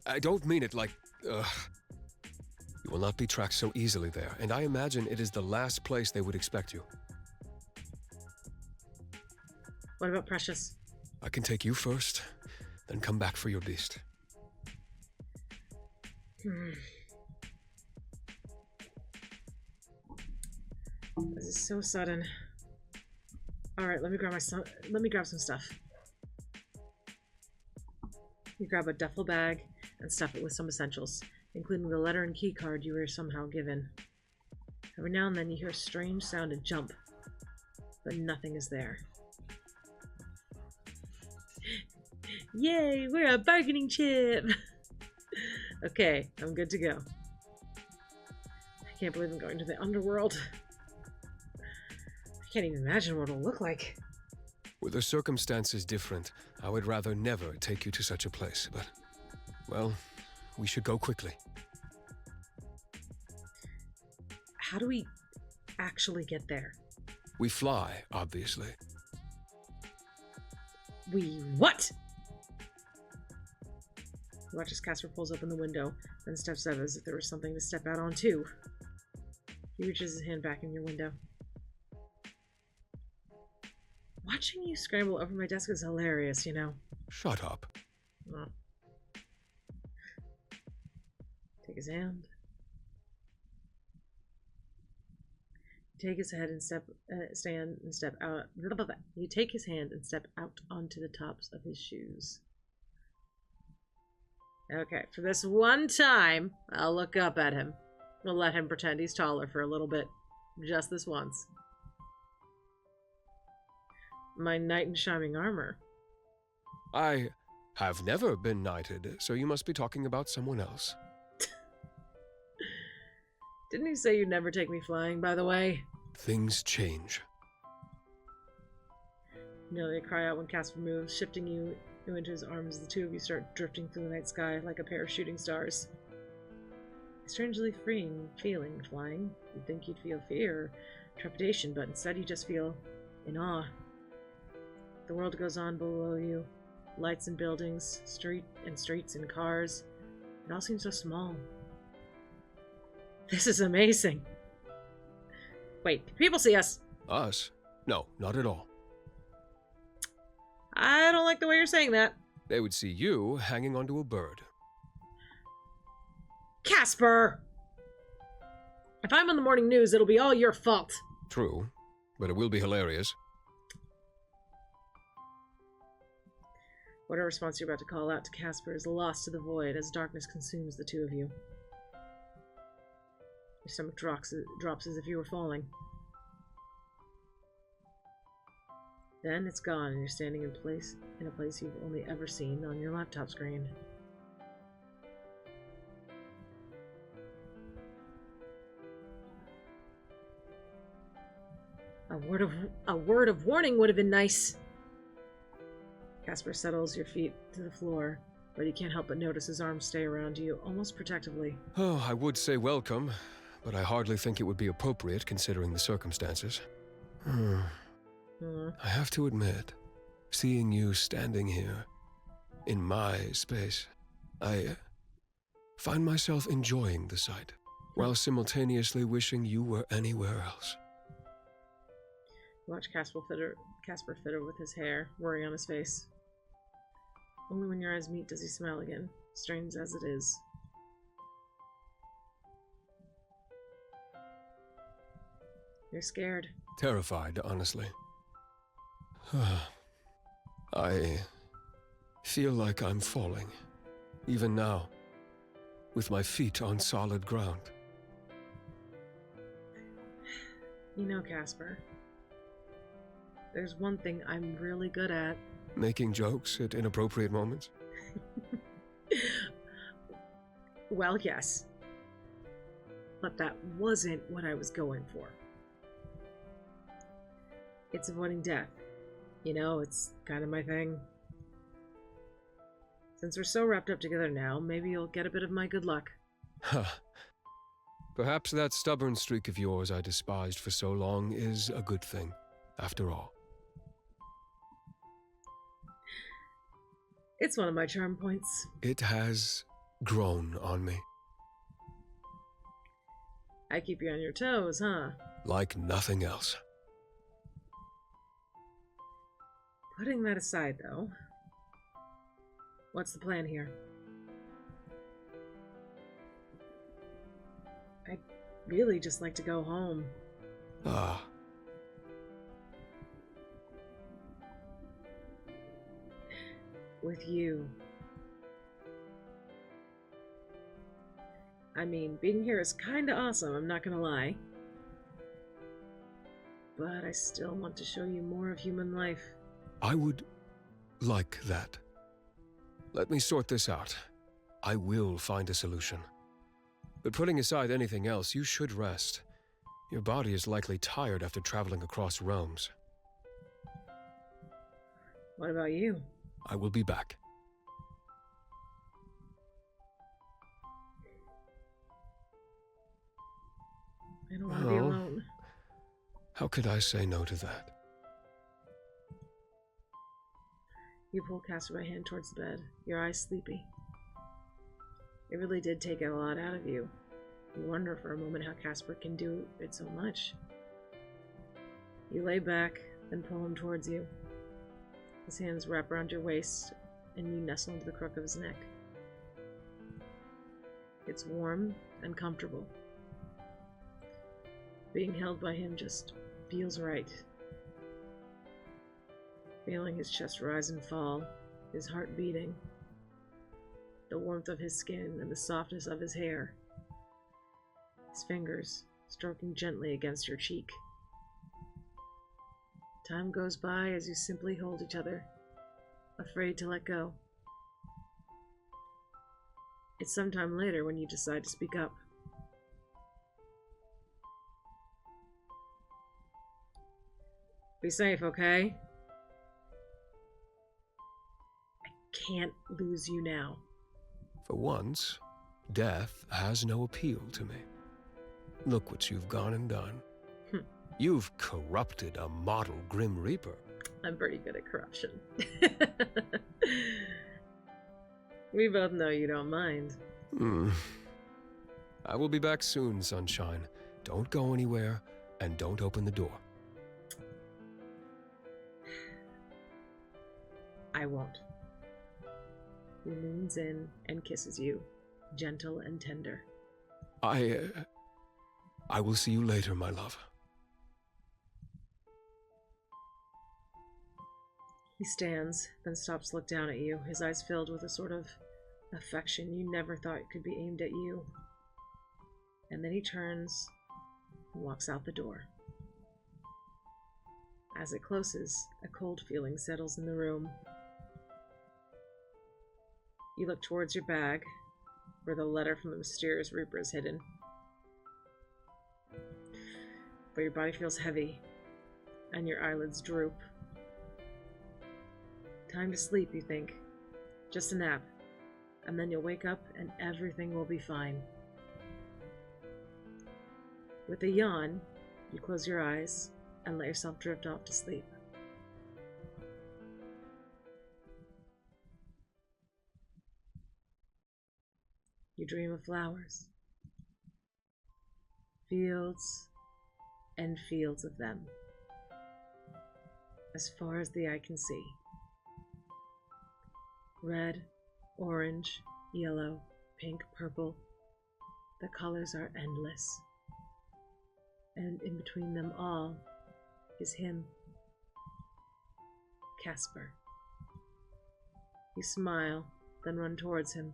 I don't mean it like... You will not be tracked so easily there, and I imagine it is the last place they would expect you. What about Precious? I can take you first, then come back for your beast. This is so sudden. Alright, let me grab some stuff. You grab a duffel bag and stuff it with some essentials, including the letter and key card you were somehow given. Every now and then you hear a strange sound and jump, but nothing is there. Yay, we're a bargaining chip! Okay, I'm good to go. I can't believe I'm going to the underworld. I can't even imagine what it'll look like. Were the circumstances different, I would rather never take you to such a place, but... Well, we should go quickly. How do we actually get there? We fly, obviously. We what? You watch as Casper pulls open the window, then steps out as if there was something to step out onto. He reaches his hand back in your window. Watching you scramble over my desk is hilarious, you know. Shut up. Oh. Take his hand. Take his head and step out. You take his hand and step out onto the tops of his shoes. Okay, for this one time, I'll look up at him. We'll let him pretend he's taller for a little bit. Just this once. My knight in shining armor. I have never been knighted, so you must be talking about someone else. Didn't you say you'd never take me flying, by the way? Things change. Nearly a cry out when Casper moves, shifting you into his arms as the two of you start drifting through the night sky like a pair of shooting stars. A strangely freeing feeling flying. You'd think you'd feel fear, trepidation, but instead you just feel in awe. The world goes on below you. Lights and buildings, streets and cars. It all seems so small. This is amazing. Wait, can people see us? Us? No, not at all. I don't like the way you're saying that. They would see you hanging onto a bird. Casper! If I'm on the morning news, it'll be all your fault. True, but it will be hilarious. Whatever response you're about to call out to Casper is lost to the void as darkness consumes the two of you. Your stomach drops as if you were falling. Then it's gone and you're standing in a place you've only ever seen on your laptop screen. A word of warning would have been nice. Casper settles your feet to the floor, but you can't help but notice his arms stay around you, almost protectively. Oh, I would say welcome, but I hardly think it would be appropriate considering the circumstances. I have to admit, seeing you standing here, in my space, I find myself enjoying the sight, while simultaneously wishing you were anywhere else. Watch Casper fiddle with his hair, worry on his face. Only when your eyes meet does he smile again, strange as it is. You're scared. Terrified, honestly. I feel like I'm falling, even now, with my feet on solid ground. You know, Casper, there's one thing I'm really good at. Making jokes at inappropriate moments? Well, yes. But that wasn't what I was going for. It's avoiding death. You know, it's kind of my thing. Since we're so wrapped up together now, maybe you'll get a bit of my good luck. Huh. Perhaps that stubborn streak of yours I despised for so long is a good thing, after all. It's one of my charm points. It has grown on me. I keep you on your toes, huh? Like nothing else. Putting that aside, though, what's the plan here? I'd really just like to go home. Ah. With you. I mean, being here is kinda awesome, I'm not gonna lie. But I still want to show you more of human life. I would like that. Let me sort this out. I will find a solution. But putting aside anything else, you should rest. Your body is likely tired after traveling across realms. What about you? I will be back. I don't want to be alone. How could I say no to that? You pull Casper by hand towards the bed, your eyes sleepy. It really did take a lot out of you. You wonder for a moment how Casper can do it so much. You lay back, then pull him towards you. His hands wrap around your waist, and you nestle into the crook of his neck. It's warm and comfortable. Being held by him just feels right. Feeling his chest rise and fall, his heart beating, the warmth of his skin and the softness of his hair, his fingers stroking gently against your cheek. Time goes by as you simply hold each other, afraid to let go. It's sometime later when you decide to speak up. Be safe, okay? Can't lose you now. For once, death has no appeal to me. Look what you've gone and done. You've corrupted a model Grim Reaper. I'm pretty good at corruption. We both know you don't mind. I will be back soon, sunshine. Don't go anywhere, and don't open the door. I won't. He leans in and kisses you, gentle and tender. I will see you later, my love. He stands, then stops to look down at you, his eyes filled with a sort of affection you never thought could be aimed at you. And then he turns and walks out the door. As it closes, a cold feeling settles in the room. You look towards your bag, where the letter from the mysterious Reaper is hidden. But your body feels heavy, and your eyelids droop. Time to sleep, you think. Just a nap. And then you'll wake up and everything will be fine. With a yawn, you close your eyes and let yourself drift off to sleep. You dream of flowers. Fields and fields of them. As far as the eye can see. Red, orange, yellow, pink, purple. The colors are endless. And in between them all is him, Casper. You smile, then run towards him.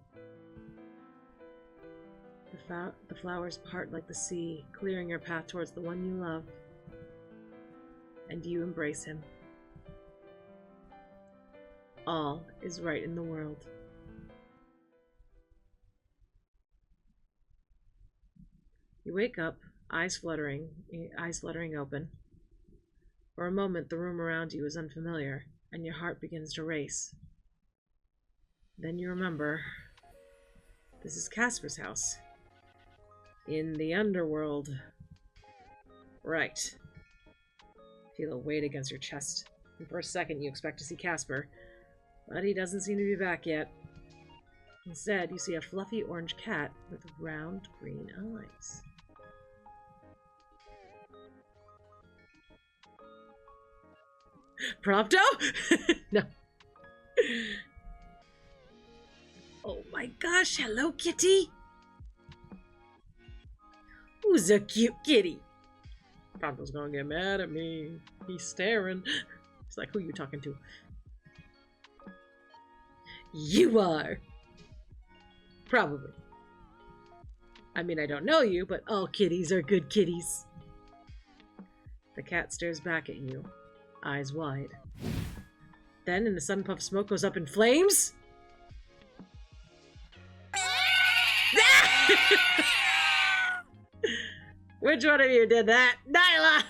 The flowers part like the sea, clearing your path towards the one you love. And you embrace him. All is right in the world. You wake up, eyes fluttering open. For a moment, the room around you is unfamiliar, and your heart begins to race. Then you remember, this is Casper's house. In the underworld. Right. Feel a weight against your chest, and for a second you expect to see Casper, but he doesn't seem to be back yet. Instead, you see a fluffy orange cat with round green eyes. Prompto? No. Oh my gosh, hello kitty! Who's a cute kitty? Prompto's gonna get mad at me. He's staring. He's like, who are you talking to? You are. Probably. I mean, I don't know you, but all kitties are good kitties. The cat stares back at you, eyes wide. Then, in a sudden puff of smoke goes up in flames. Which one of you did that? Nyla!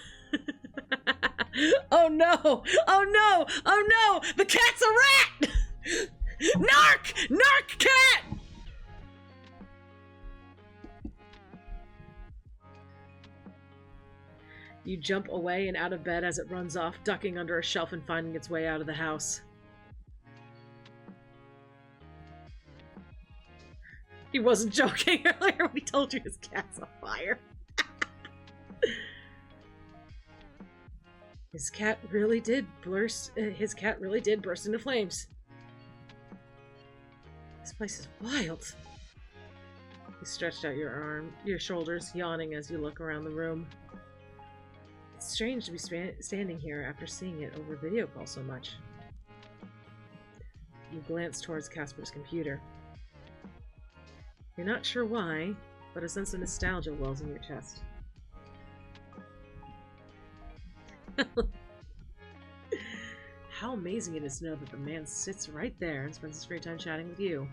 Oh no! Oh no! Oh no! The cat's a rat! Narc! Narc cat! You jump away and out of bed as it runs off, ducking under a shelf and finding its way out of the house. He wasn't joking earlier when he told you his cat's on fire. His cat really did burst into flames. This place is wild. You stretched out your shoulders, yawning as you look around the room. It's strange to be standing here after seeing it over video call so much. You glance towards Casper's computer. You're not sure why, but a sense of nostalgia wells in your chest. How amazing it is to know that the man sits right there and spends his free time chatting with you.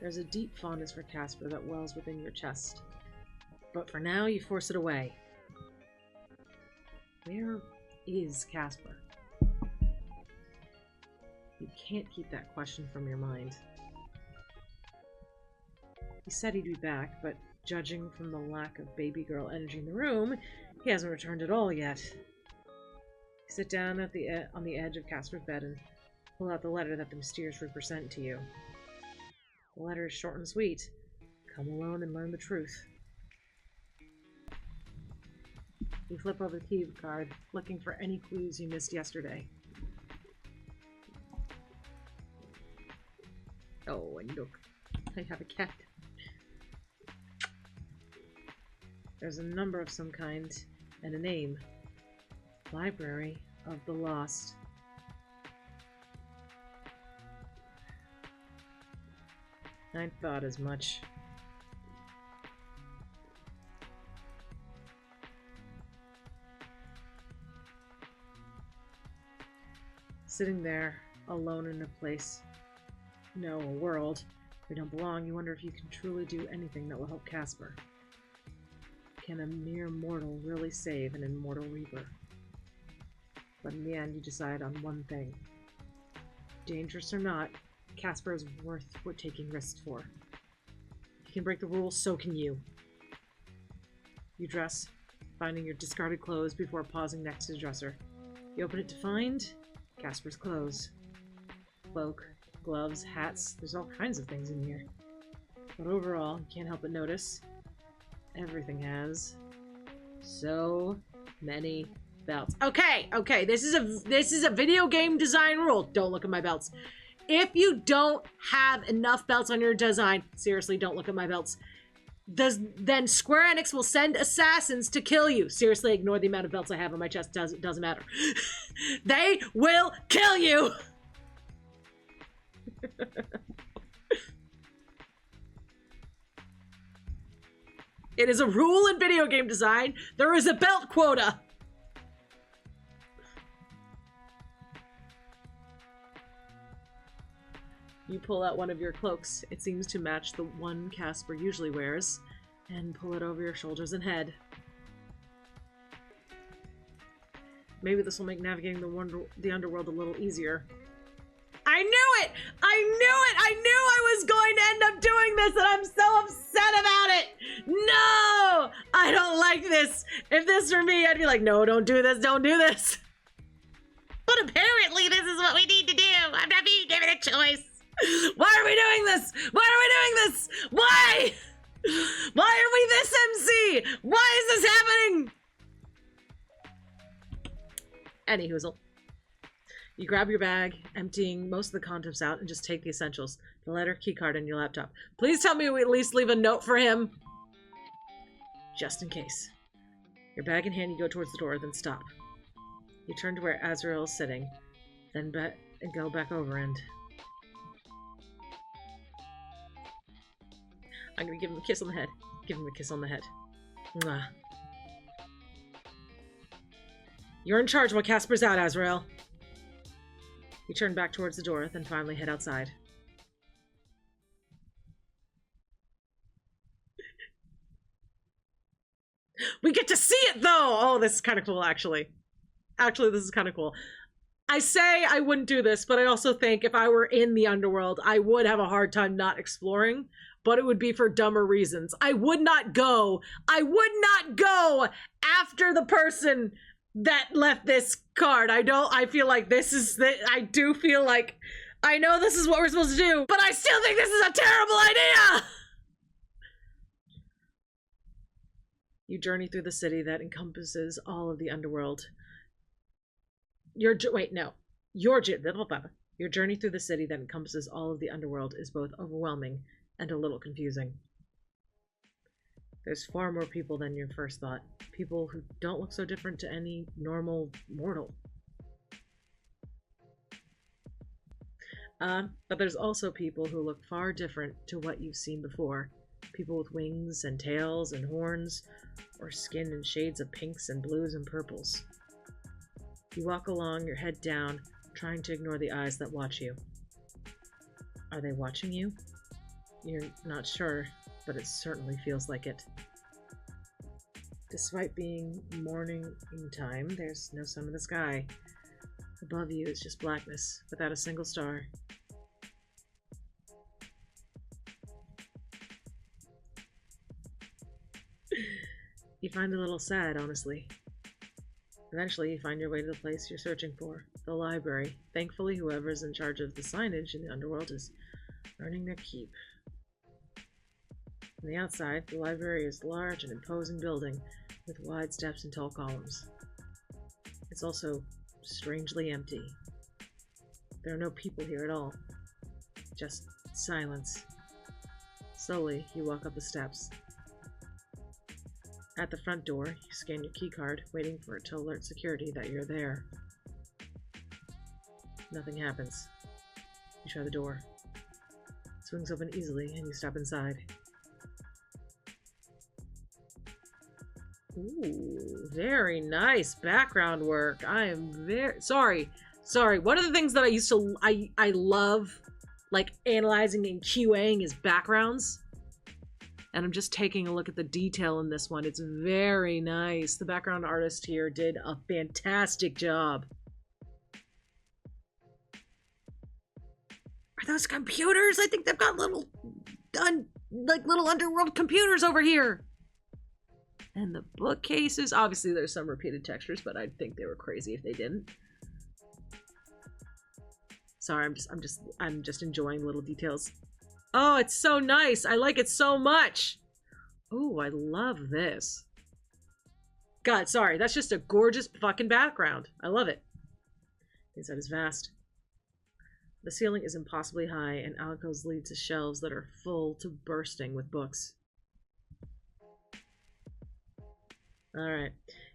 There's a deep fondness for Casper that wells within your chest. But for now, you force it away. Where is Casper? You can't keep that question from your mind. He said he'd be back, but judging from the lack of baby girl energy in the room, he hasn't returned at all yet. You sit down on the edge of Casper's bed and pull out the letter that the mysterious Reaper sent to you. The letter is short and sweet. Come alone and learn the truth. You flip over the key card, looking for any clues you missed yesterday. Oh, and look, I have a cat. There's a number of some kind, and a name. Library of the Lost. I thought as much. Sitting there, alone in a place, no, a world where you don't belong, you wonder if you can truly do anything that will help Casper. can a mere mortal really save an immortal reaper? But in the end, you decide on one thing. Dangerous or not, Casper is worth taking risks for. If you can break the rules, so can you. You dress, finding your discarded clothes before pausing next to the dresser. You open it to find Casper's clothes. Cloak, gloves, hats, there's all kinds of things in here. But overall, you can't help but notice everything has so many belts. Okay, this is a video game design rule. Don't look at my belts. If you don't have enough belts on your design, seriously, don't look at my belts. Then Square Enix will send assassins to kill you. Seriously, ignore the amount of belts I have on my chest. Doesn't matter. They will kill you. It is a rule in video game design. There is a belt quota. You pull out one of your cloaks. It seems to match the one Casper usually wears, and pull it over your shoulders and head. Maybe this will make navigating the underworld a little easier. I knew it! I knew I was going to end up doing this, and I'm so upset about it! No! I don't like this! If this were me, I'd be like, no, don't do this, don't do this! But apparently this is what we need to do! I'm not being given a choice! Why are we doing this? Why are we doing this? Why? Why are we this MC? Why is this happening? Anyhoozle. You grab your bag, emptying most of the contents out, and just take the essentials. The letter, keycard, and your laptop. Please tell me we at least leave a note for him. Just in case. Your bag in hand, you go towards the door, then stop. You turn to where Azrael is sitting, then go back over and... I'm gonna give him a kiss on the head. Give him a kiss on the head. Mwah. You're in charge while Casper's out, Azrael. You turn back towards the door, then finally head outside. We get to see it, though! Oh, this is kind of cool, actually. Actually, this is kind of cool. I say I wouldn't do this, but I also think if I were in the underworld, I would have a hard time not exploring, but it would be for dumber reasons. I would not go after the person that left this card. I feel like this is I do feel like I know this is what we're supposed to do, but I still think this is a terrible idea! You journey through the city that encompasses all of the underworld. Your journey through the city that encompasses all of the underworld is both overwhelming and a little confusing. There's far more people than your first thought. People who don't look so different to any normal mortal. But there's also people who look far different to what you've seen before. People with wings and tails and horns, or skin in shades of pinks and blues and purples. You walk along, your head down, trying to ignore the eyes that watch you. Are they watching you? You're not sure, but it certainly feels like it. Despite being morning time, there's no sun in the sky. Above you is just blackness, without a single star. You find it a little sad, honestly. Eventually, you find your way to the place you're searching for, the library. Thankfully, whoever's in charge of the signage in the underworld is earning their keep. On the outside, the library is a large and imposing building with wide steps and tall columns. It's also strangely empty. There are no people here at all. Just silence. Slowly, you walk up the steps. At the front door, you scan your keycard, waiting for it to alert security that you're there. Nothing happens. You try the door. It swings open easily, and you step inside. Ooh, very nice background work. I am very... Sorry. One of the things that I love, like, analyzing and QAing is backgrounds. And I'm just taking a look at the detail in this one. It's very nice. The background artist here did a fantastic job. Are those computers? I think they've got little underworld computers over here. And the bookcases, obviously there's some repeated textures, but I'd think they were crazy if they didn't. Sorry, I'm just enjoying little details. Oh, it's so nice. I like it so much. Oh, I love this. God, sorry. That's just a gorgeous fucking background. I love it. Inside is vast. The ceiling is impossibly high, and alcoves lead to shelves that are full to bursting with books. Alright.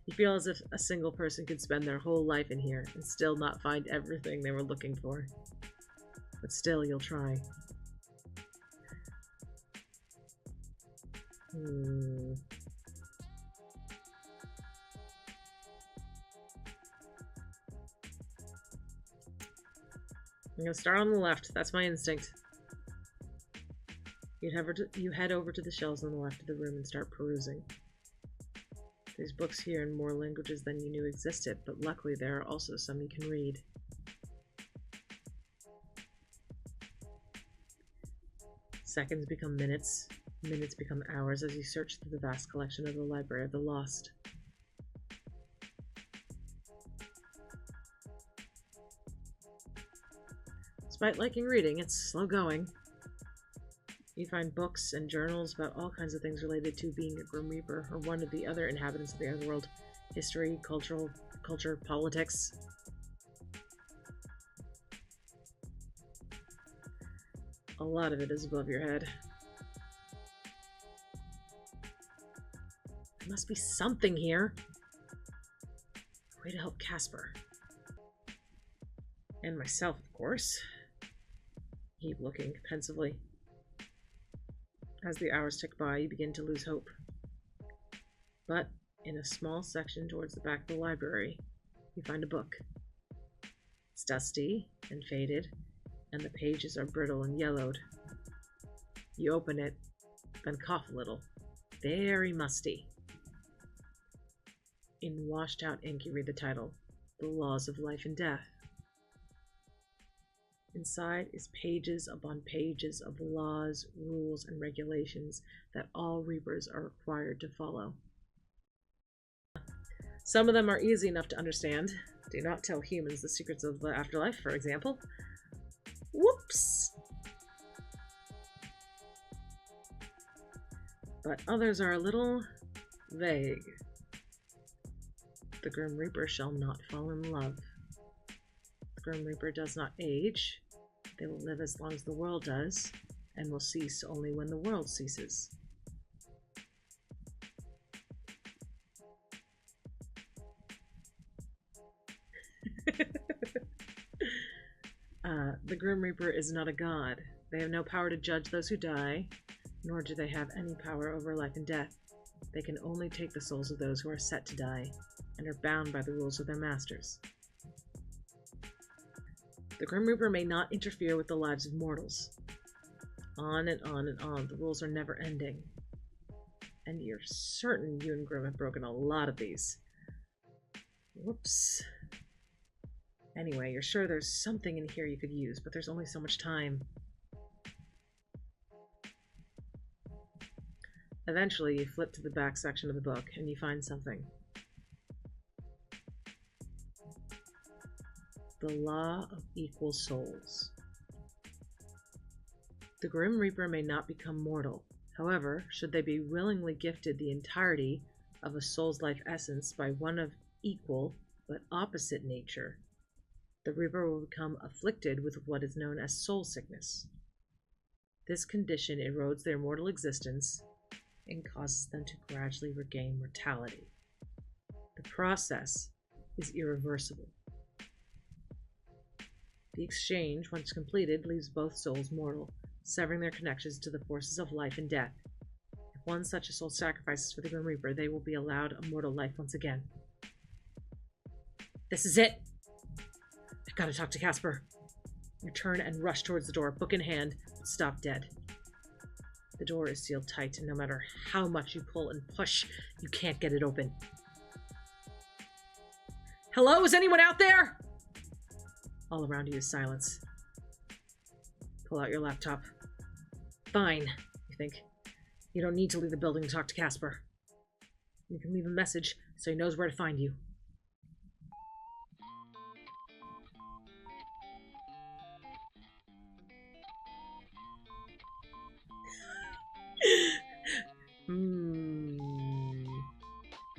You feel as if a single person could spend their whole life in here and still not find everything they were looking for. But still, you'll try. I'm gonna start on the left. That's my instinct. You head over to the shelves on the left of the room and start perusing. There's books here in more languages than you knew existed, but luckily there are also some you can read. Seconds become minutes. Minutes become hours as you search through the vast collection of the Library of the Lost. Despite liking reading, it's slow going. You find books and journals about all kinds of things related to being a Grim Reaper or one of the other inhabitants of the otherworld. History, culture, politics. A lot of it is above your head. There must be something here. A way to help Casper. And myself, of course. Keep looking pensively. As the hours tick by, you begin to lose hope. But in a small section towards the back of the library, you find a book. It's dusty and faded, and the pages are brittle and yellowed. You open it, then cough a little. Very musty. In washed-out ink, you read the title, The Laws of Life and Death. Inside is pages upon pages of laws, rules, and regulations that all Reapers are required to follow. Some of them are easy enough to understand. Do not tell humans the secrets of the afterlife, for example. Whoops! But others are a little vague. The Grim Reaper shall not fall in love. The Grim Reaper does not age. They will live as long as the world does, and will cease only when the world ceases. The Grim Reaper is not a god. They have no power to judge those who die, nor do they have any power over life and death. They can only take the souls of those who are set to die, and are bound by the rules of their masters. The Grim Reaper may not interfere with the lives of mortals. On and on and on. The rules are never ending. And you're certain you and Grim have broken a lot of these. Whoops. Anyway, you're sure there's something in here you could use, but there's only so much time. Eventually, you flip to the back section of the book, and you find something. The Law of Equal Souls. The Grim Reaper may not become mortal. However, should they be willingly gifted the entirety of a soul's life essence by one of equal but opposite nature, the Reaper will become afflicted with what is known as soul sickness. This condition erodes their mortal existence and causes them to gradually regain mortality. The process is irreversible. The exchange, once completed, leaves both souls mortal, severing their connections to the forces of life and death. If one such a soul sacrifices for the Grim Reaper, they will be allowed a mortal life once again. This is it! I've got to talk to Casper. You turn and rush towards the door, book in hand, but stop dead. The door is sealed tight, and no matter how much you pull and push, you can't get it open. Hello? Is anyone out there? All around you is silence. Pull out your laptop. Fine, you think. You don't need to leave the building to talk to Casper. You can leave a message so he knows where to find you.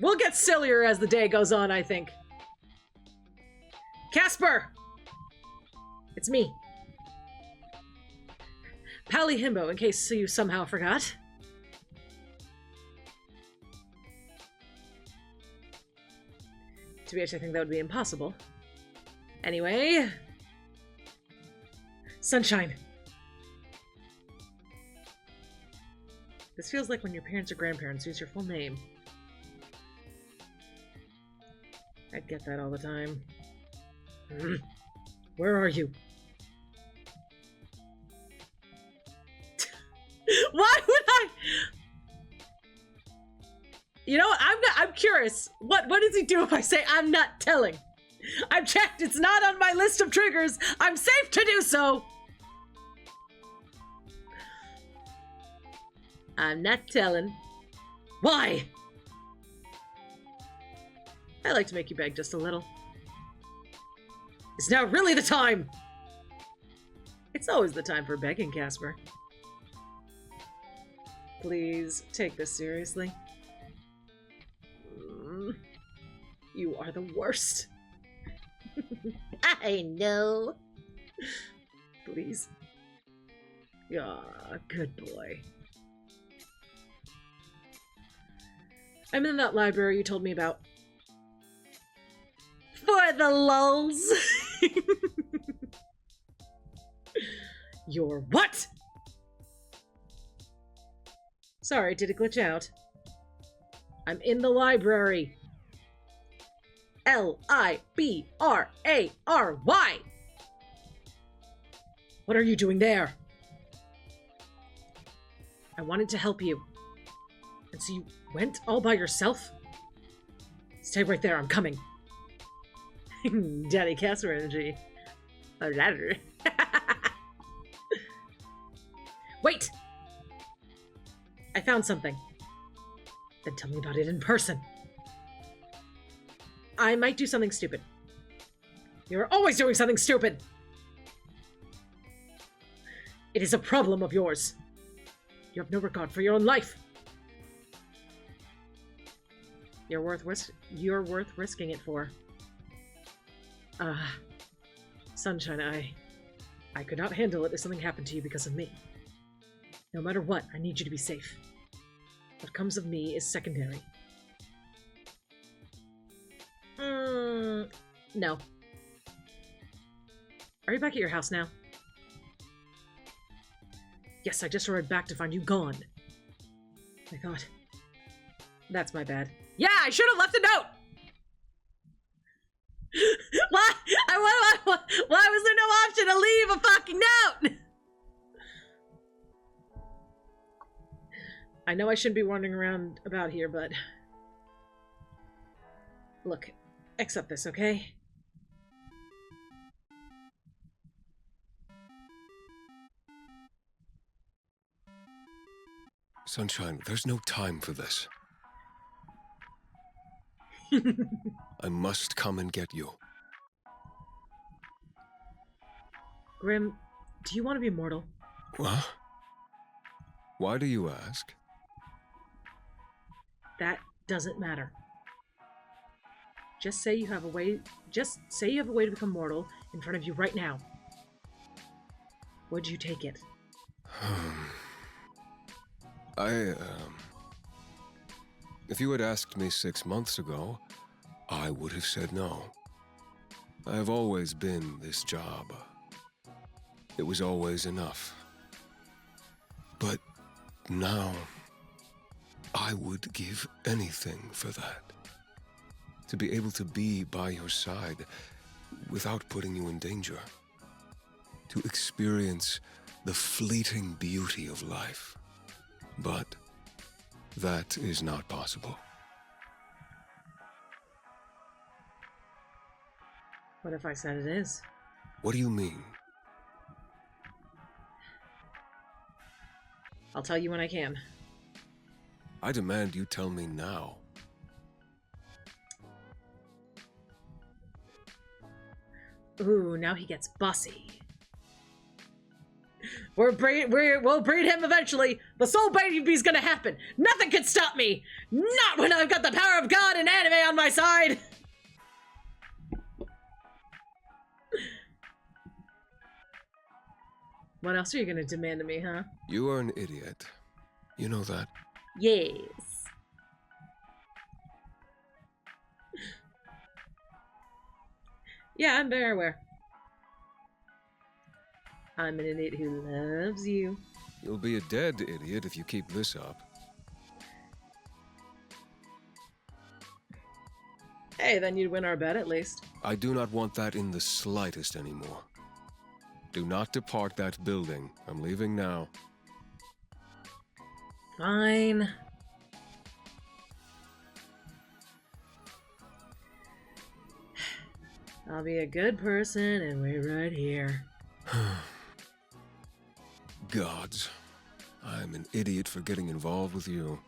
We'll get sillier as the day goes on, I think. Casper! It's me. PaliHimbo, in case you somehow forgot. To be honest, I think that would be impossible. Anyway... Sunshine. This feels like when your parents or grandparents use your full name. I get that all the time. Where are you? Why would I? You know what? I'm curious. What does he do if I say I'm not telling? I've checked. It's not on my list of triggers. I'm safe to do so. I'm not telling. Why? I like to make you beg just a little. Is now really the time? It's always the time for begging, Casper. Please take this seriously. You are the worst. I know. Please. Ah, good boy. I'm in that library you told me about. For the lulz. You're what? Sorry, did it glitch out? I'm in the library. Library. What are you doing there? I wanted to help you. And so you went all by yourself? Stay right there, I'm coming. Daddy Casper energy. Wait! I found something. Then tell me about it in person. I might do something stupid. You're always doing something stupid! It is a problem of yours. You have no regard for your own life. You're worth risking it for. Sunshine, I could not handle it if something happened to you because of me. No matter what, I need you to be safe. What comes of me is secondary. No. Are you back at your house now? Yes, I just arrived back to find you gone. I thought... That's my bad. Yeah, I should have left a note! Why? Why was there no option to leave a fucking note? I know I shouldn't be wandering around about here, but... Look, accept this, okay? Sunshine, there's no time for this. I must come and get you. Grim, do you want to be immortal? What? Why do you ask? That doesn't matter. Just say you have a way to become mortal in front of you right now. Would you take it? If you had asked me 6 months ago, I would have said no. I have always been this job. It was always enough. But now, I would give anything for that. To be able to be by your side without putting you in danger. To experience the fleeting beauty of life. But that is not possible. What if I said it is? What do you mean? I'll tell you when I can. I demand you tell me now. Ooh, now he gets bossy. We'll breed him eventually. The soul baby's gonna happen. Nothing can stop me. Not when I've got the power of God and anime on my side. What else are you gonna demand of me, huh? You are an idiot. You know that. Yes. Yeah, I'm very aware. I'm an idiot who loves you. You'll be a dead idiot if you keep this up. Hey, then you'd win our bet at least. I do not want that in the slightest anymore. Do not depart that building. I'm leaving now. Fine. I'll be a good person and wait right here. Gods. I'm an idiot for getting involved with you.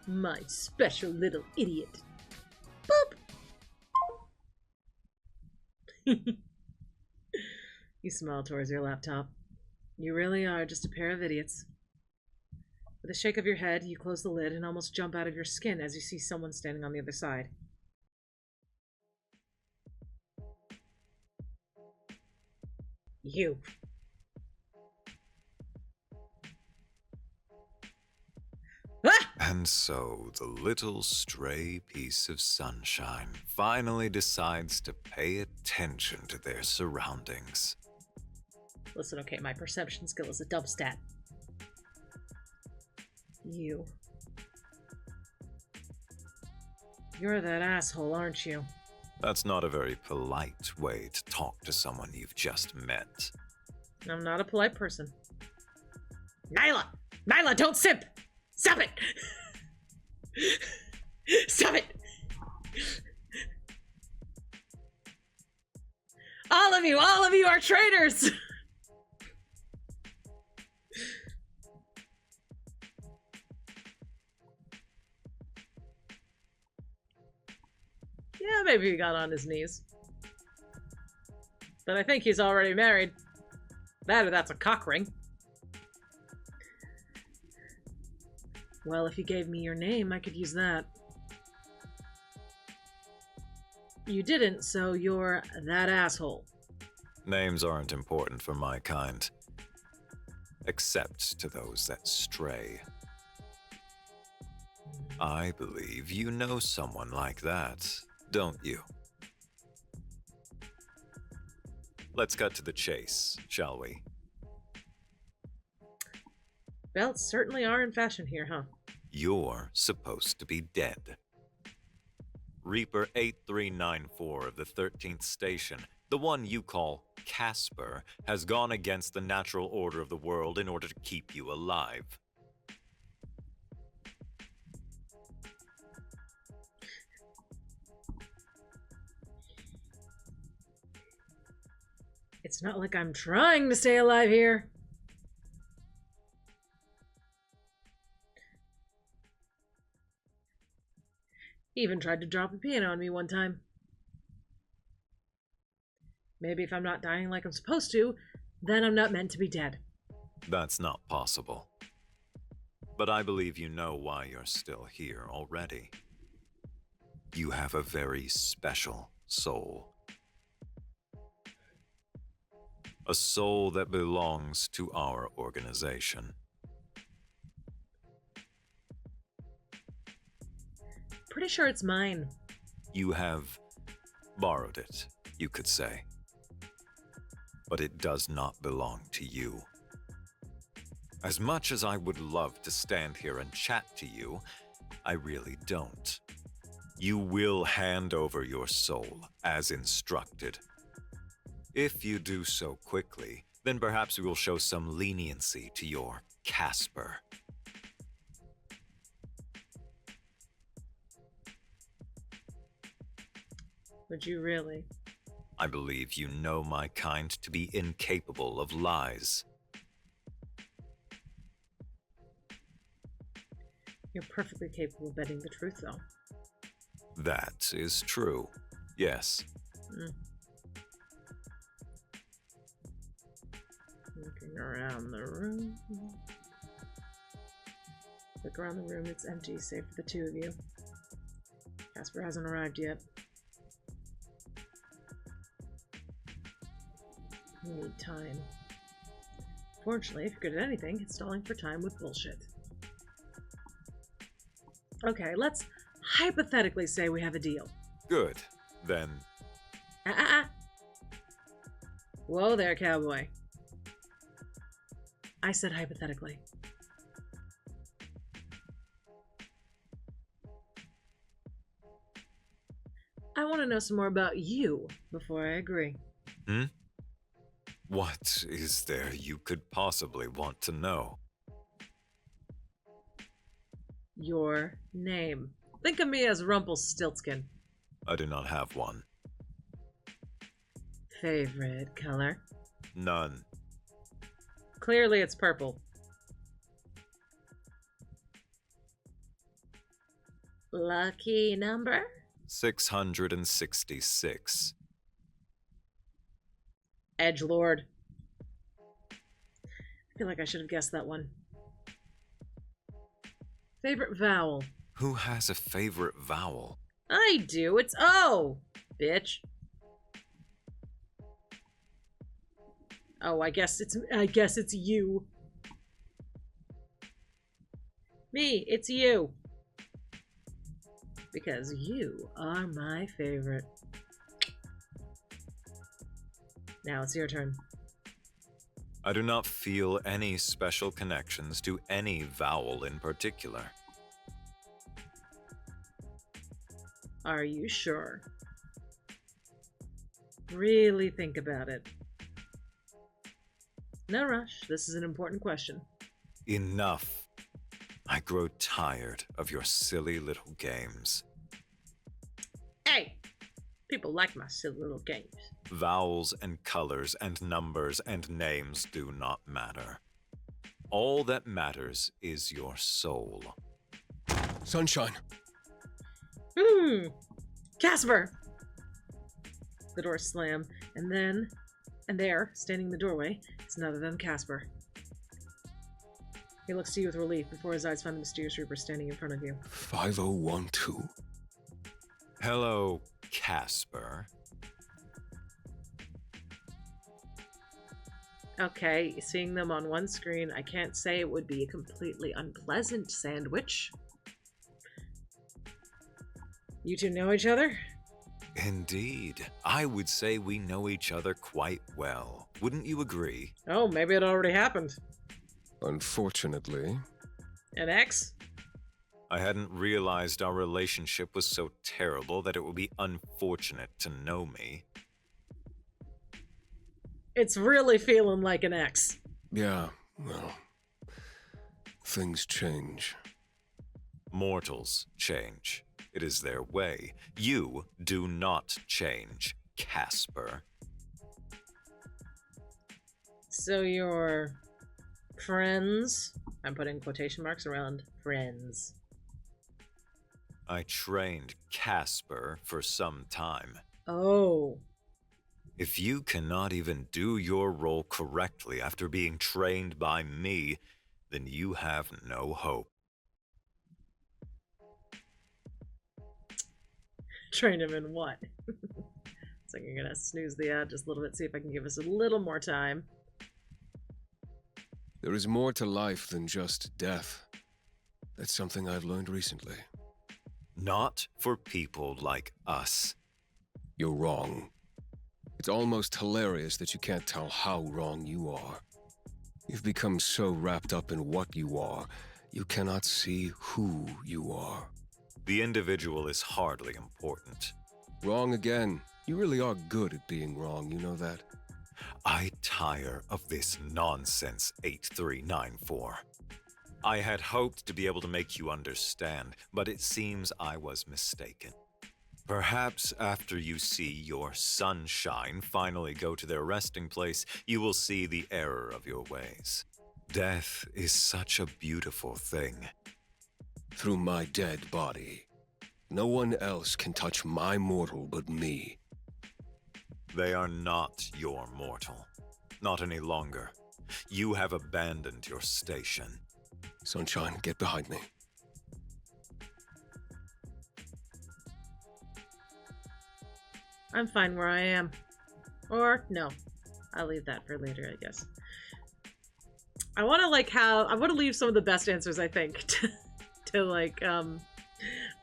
My special little idiot. Boop! You smile towards your laptop. You really are just a pair of idiots. With a shake of your head, you close the lid and almost jump out of your skin as you see someone standing on the other side. You. Ah! And so the little stray piece of sunshine finally decides to pay attention to their surroundings. Listen, okay, my perception skill is a double stat. You. You're that asshole, aren't you? That's not a very polite way to talk to someone you've just met. I'm not a polite person. Nyla! Nyla, don't simp! Stop it! Stop it! All of you are traitors! Yeah, maybe he got on his knees. But I think he's already married. That or that's a cock ring. Well, if you gave me your name, I could use that. You didn't, so you're that asshole. Names aren't important for my kind. Except to those that stray. I believe you know someone like that, don't you? Let's cut to the chase, shall we? Belts certainly are in fashion here, huh? You're supposed to be dead. Reaper 8394 of the 13th Station, the one you call Casper, has gone against the natural order of the world in order to keep you alive. It's not like I'm trying to stay alive here. He even tried to drop a piano on me one time. Maybe if I'm not dying like I'm supposed to, then I'm not meant to be dead. That's not possible. But I believe you know why you're still here already. You have a very special soul. A soul that belongs to our organization. Pretty sure it's mine. You have borrowed it, you could say. But it does not belong to you. As much as I would love to stand here and chat to you, I really don't. You will hand over your soul as instructed. If you do so quickly, Then perhaps we will show some leniency to your Casper. Would you really? I believe you know my kind to be incapable of lies. You're perfectly capable of betting the truth, though. That is true. Yes. Looking around the room. Look around the room, it's empty, save for the two of you. Casper hasn't arrived yet. We need time. Fortunately, if you're good at anything, it's stalling for time with bullshit. Okay, let's hypothetically say we have a deal. Good. Then Whoa there, cowboy. I said hypothetically. I want to know some more about you before I agree. what is there you could possibly want to know? Your name. Think of me as Rumpelstiltskin. I do not have one. Favorite color? None. Clearly it's purple. Lucky number? 666. Edgelord. I feel like I should have guessed that one. Favorite vowel? Who has a favorite vowel? I do. It's O, bitch. Oh, I guess it's you. Me, it's you. Because you are my favorite. Now it's your turn. I do not feel any special connections to any vowel in particular. Are you sure? Really think about it. No rush. This is an important question. Enough. I grow tired of your silly little games. Hey! People like my silly little games. Vowels and colors and numbers and names do not matter. All that matters is your soul. Sunshine. Casper! The doors slam, and there, standing in the doorway, is none other than Casper. He looks to you with relief before his eyes find the mysterious Reaper standing in front of you. 5012. Hello, Casper. Okay, seeing them on one screen, I can't say it would be a completely unpleasant sandwich. You two know each other? Indeed. I would say we know each other quite well. Wouldn't you agree? Oh, maybe it already happened. Unfortunately. An ex? I hadn't realized our relationship was so terrible that it would be unfortunate to know me. It's really feeling like an ex. Yeah, well, things change. Mortals change. It is their way. You do not change, Casper. So you're friends? I'm putting quotation marks around friends. I trained Casper for some time. Oh. If you cannot even do your role correctly after being trained by me, then you have no hope. Train him in what? So I'm gonna snooze the ad just a little bit, see if I can give us a little more time. There is more to life than just death. That's something I've learned recently. Not for people like us. You're wrong. It's almost hilarious that you can't tell how wrong you are. You've become so wrapped up in what you are, you cannot see who you are. The individual is hardly important. Wrong again. You really are good at being wrong, you know that? I tire of this nonsense, 8394. I had hoped to be able to make you understand, but it seems I was mistaken. Perhaps after you see your sunshine finally go to their resting place, you will see the error of your ways. Death is such a beautiful thing. Through my dead body. No one else can touch my mortal but me. They are not your mortal. Not any longer. You have abandoned your station. Sunshine, get behind me. I'm fine where I am. Or, no. I'll leave that for later, I guess. I want to leave some of the best answers, I think, to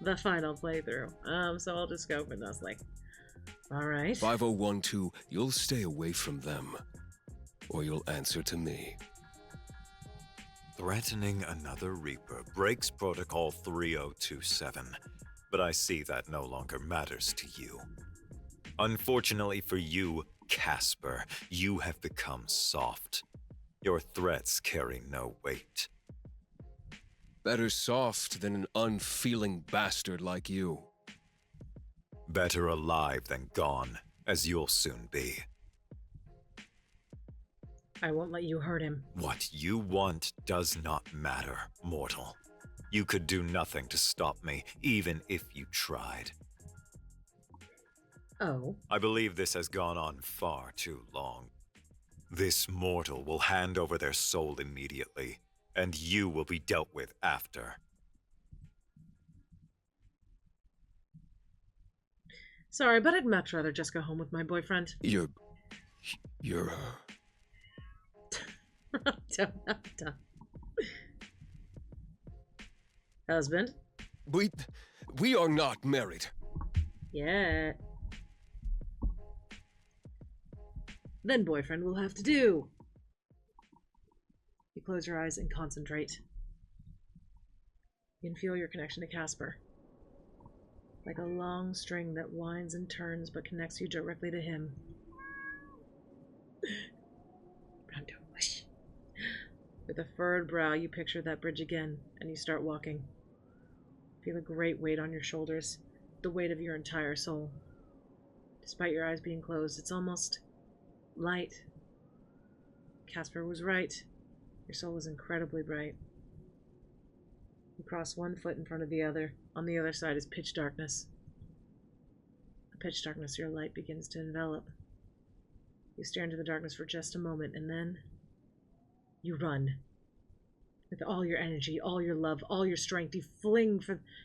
the final playthrough. So I'll just go for this, alright. 5012, you'll stay away from them. Or you'll answer to me. Threatening another Reaper breaks Protocol 3027, but I see that no longer matters to you. Unfortunately for you, Casper, you have become soft. Your threats carry no weight. Better soft than an unfeeling bastard like you. Better alive than gone, as you'll soon be. I won't let you hurt him. What you want does not matter, mortal. You could do nothing to stop me, even if you tried. Oh. I believe this has gone on far too long. This mortal will hand over their soul immediately, and you will be dealt with after. Sorry, but I'd much rather just go home with my boyfriend. You're I'm done. Husband? We are not married. Yeah. Then boyfriend will have to do. You close your eyes and concentrate. You can feel your connection to Casper. Like a long string that winds and turns but connects you directly to him. With a furrowed brow, you picture that bridge again, and you start walking. Feel a great weight on your shoulders, the weight of your entire soul. Despite your eyes being closed, it's almost light. Casper was right. Your soul is incredibly bright. You cross one foot in front of the other. On the other side is pitch darkness. The pitch darkness, your light begins to envelop. You stare into the darkness for just a moment, and then you run. With all your energy, all your love, all your strength, you fling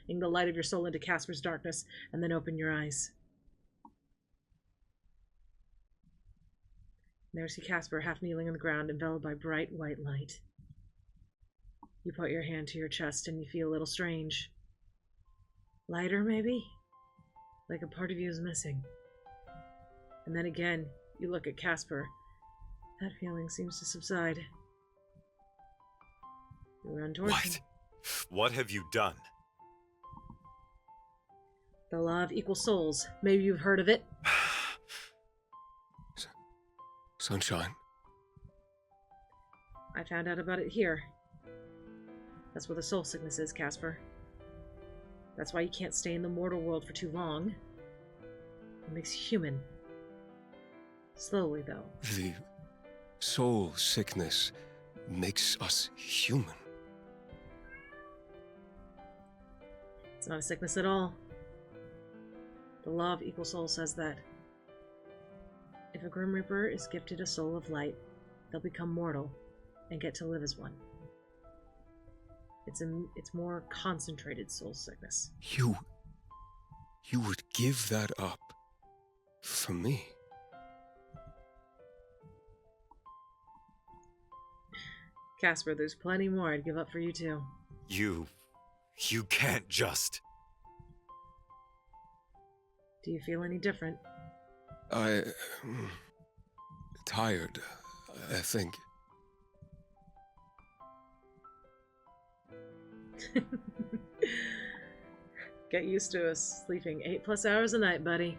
the light of your soul into Casper's darkness, and then open your eyes. There you see Casper, half kneeling on the ground, enveloped by bright white light. You put your hand to your chest and you feel a little strange. Lighter, maybe? Like a part of you is missing. And then again, you look at Casper. That feeling seems to subside. You run towards him. What have you done? The law of equal souls. Maybe you've heard of it? Sunshine. I found out about it here. That's where the soul sickness is, Casper. That's why you can't stay in the mortal world for too long. It makes you human. Slowly, though. The soul sickness makes us human. It's not a sickness at all. The law of equal souls says that if a Grim Reaper is gifted a soul of light, they'll become mortal and get to live as one. It's more concentrated soul sickness. You would give that up for me? Casper, there's plenty more I'd give up for you too. You can't just... Do you feel any different? Tired, I think. Get used to us sleeping 8+ hours a night, buddy.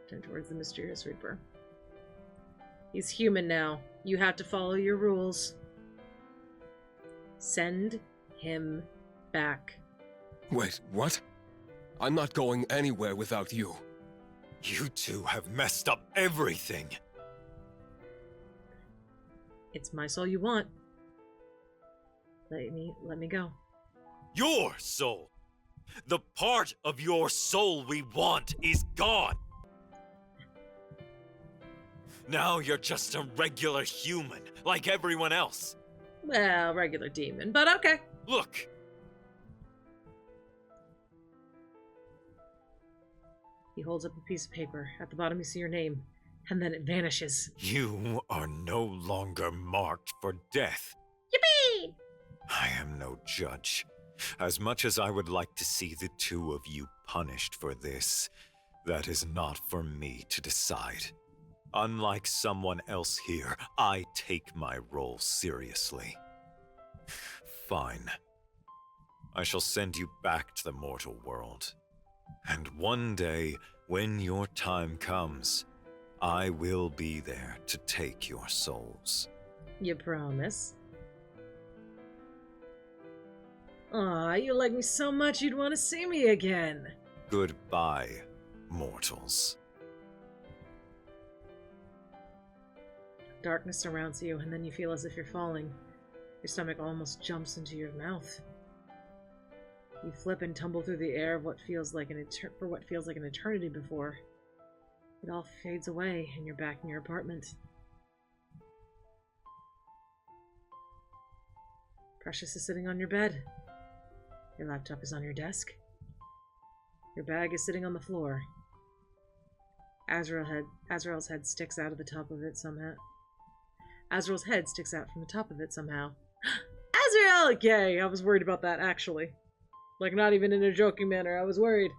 Turn towards the mysterious Reaper. He's human now. You have to follow your rules. Send him back. Wait, what? I'm not going anywhere without you. You two have messed up everything. It's my soul you want. Let me go. Your soul! The part of your soul we want is gone. Now you're just a regular human, like everyone else. Well, regular demon, but okay. Look, He holds up a piece of paper. At the bottom you see your name, and then it vanishes. you are no longer marked for death. Yippee! I am no judge. As much as I would like to see the two of you punished for this, that is not for me to decide. Unlike someone else here, I take my role seriously. Fine. I shall send you back to the mortal world. And one day, when your time comes, I will be there to take your souls. You promise? Aw, you like me so much you'd want to see me again. Goodbye, mortals. Darkness surrounds you, and then you feel as if you're falling. Your stomach almost jumps into your mouth. You flip and tumble through the air of what feels like an eternity before. It all fades away, and you're back in your apartment. Precious is sitting on your bed. Your laptop is on your desk. Your bag is sitting on the floor. Azrael's head sticks out of the top of it somehow. Azrael's head sticks out from the top of it somehow. Azrael! Yay! I was worried about that, actually. Like, not even in a joking manner. I was worried.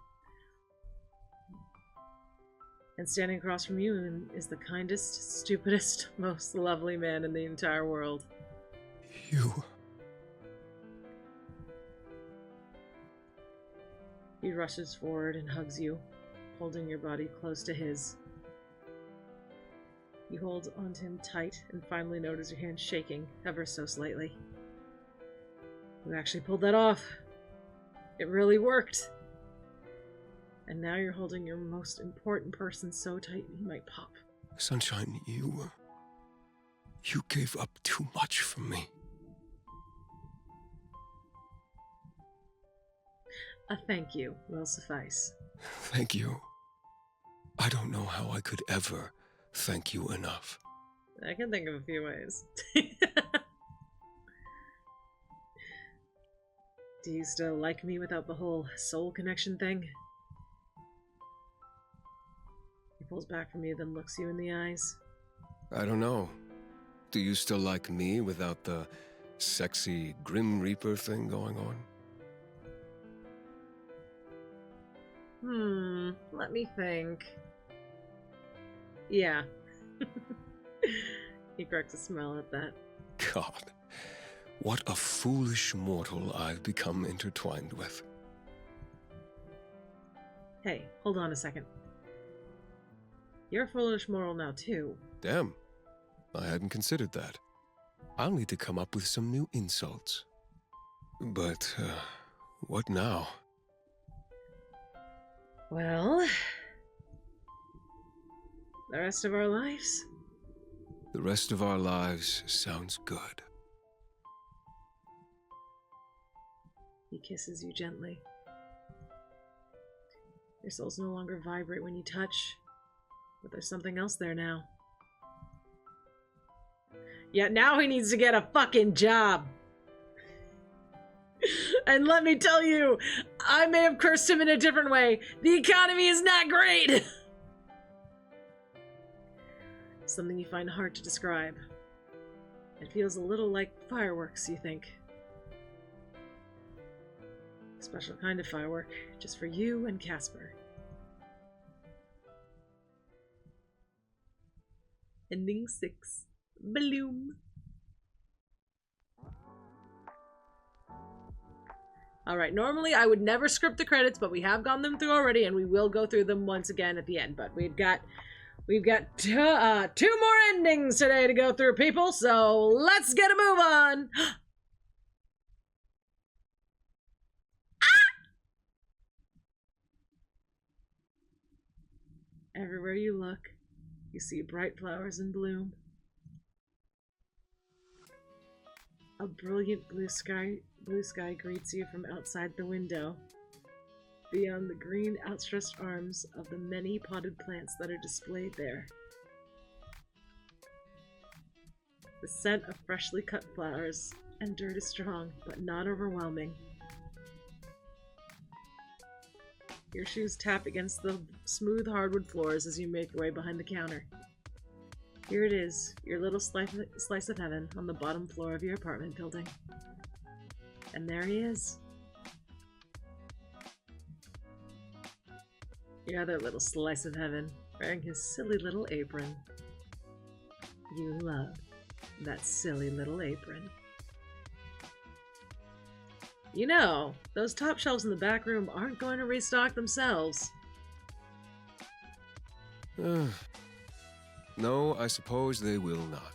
And standing across from you is the kindest, stupidest, most lovely man in the entire world. You... He rushes forward and hugs you, holding your body close to his. You hold onto him tight and finally notice your hand shaking ever so slightly. You actually pulled that off. It really worked. And now you're holding your most important person so tight he might pop. Sunshine, you gave up too much for me. A thank you will suffice. Thank you. I don't know how I could ever thank you enough. I can think of a few ways. Do you still like me without the whole soul connection thing? He pulls back from you, then looks you in the eyes. I don't know. Do you still like me without the sexy Grim Reaper thing going on? Let me think. Yeah. He cracks a smile at that. God, what a foolish mortal I've become intertwined with. Hey, hold on a second. You're a foolish mortal now, too. Damn, I hadn't considered that. I'll need to come up with some new insults. But, what now? Well... the rest of our lives? The rest of our lives sounds good. He kisses you gently. Your souls no longer vibrate when you touch, but there's something else there now. Yeah, now he needs to get a fucking job. And let me tell you, I may have cursed him in a different way. The economy is not great. Something you find hard to describe. It feels a little like fireworks, you think. A special kind of firework, just for you and Casper. Ending 6. Bloom. Alright, normally I would never script the credits, but we have gone them through already, and we will go through them once again at the end. But we've got We've got two more endings today to go through, people, so let's get a move on! Everywhere you look, you see bright flowers in bloom. A brilliant blue sky greets you from outside the window, beyond the green outstretched arms of the many potted plants that are displayed there. The scent of freshly cut flowers and dirt is strong, but not overwhelming. Your shoes tap against the smooth hardwood floors as you make your way behind the counter. Here it is, your little slice of heaven on the bottom floor of your apartment building. And there he is. Your other little slice of heaven, wearing his silly little apron. You love that silly little apron. You know, those top shelves in the back room aren't going to restock themselves. No, I suppose they will not.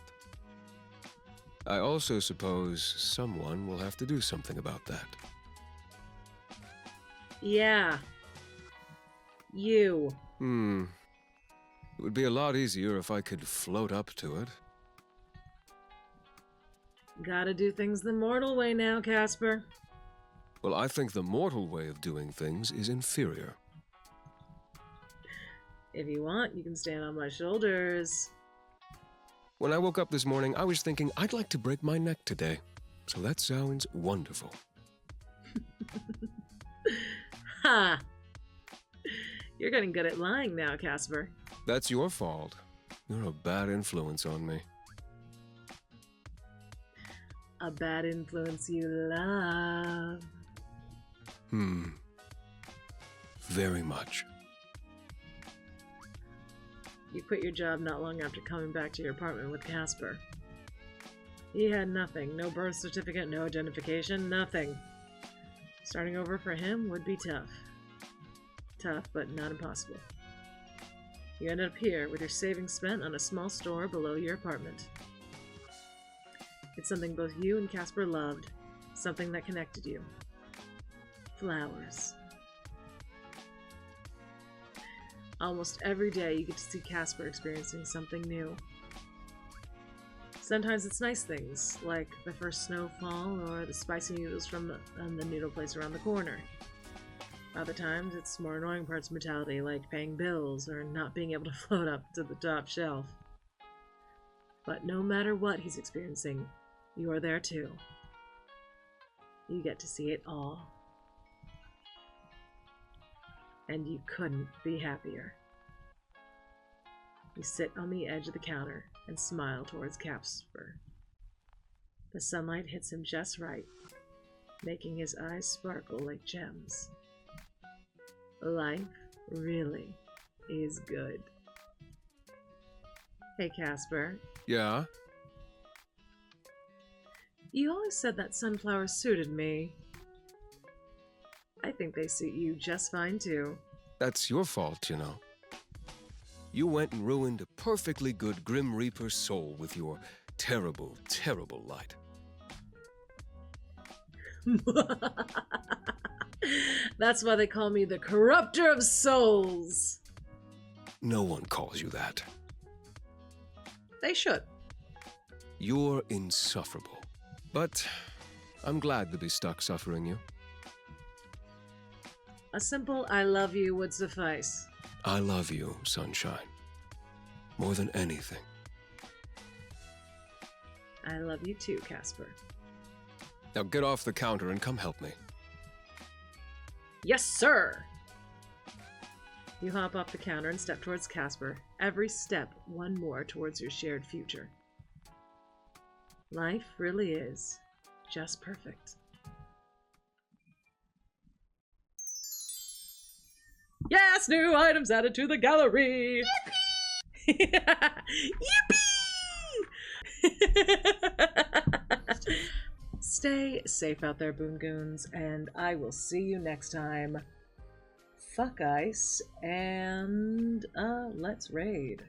I also suppose someone will have to do something about that. Yeah. You. It would be a lot easier if I could float up to it. Gotta do things the mortal way now, Casper. Well, I think the mortal way of doing things is inferior. If you want, you can stand on my shoulders. When I woke up this morning, I was thinking I'd like to break my neck today. So that sounds wonderful. Ha! You're getting good at lying now, Casper. That's your fault. You're a bad influence on me. A bad influence you love. Very much. You quit your job not long after coming back to your apartment with Casper. He had nothing. No birth certificate, no identification, nothing. Starting over for him would be tough. Tough, but not impossible. You ended up here with your savings spent on a small store below your apartment. It's something both you and Casper loved. Something that connected you. Flowers. Almost every day you get to see Casper experiencing something new. Sometimes it's nice things, like the first snowfall or the spicy noodles from the noodle place around the corner. Other times it's more annoying parts of mortality, like paying bills or not being able to float up to the top shelf. But no matter what he's experiencing, you are there too. You get to see it all. And you couldn't be happier. You sit on the edge of the counter and smile towards Casper. The sunlight hits him just right, making his eyes sparkle like gems. Life really is good. Hey, Casper. Yeah? You always said that sunflowers suited me. I think they suit you just fine, too. That's your fault, you know. You went and ruined a perfectly good Grim Reaper's soul with your terrible, terrible light. That's why they call me the corrupter of souls. No one calls you that. They should. You're insufferable. But I'm glad to be stuck suffering you. A simple I love you would suffice. I love you, sunshine. More than anything. I love you too, Casper. Now get off the counter and come help me. Yes, sir! You hop off the counter and step towards Casper. Every step, one more towards your shared future. Life really is just perfect. Yes, new items added to the gallery! Yippee! Yippee! Stay safe out there, Boon Goons, and I will see you next time. Fuck ice, and let's raid.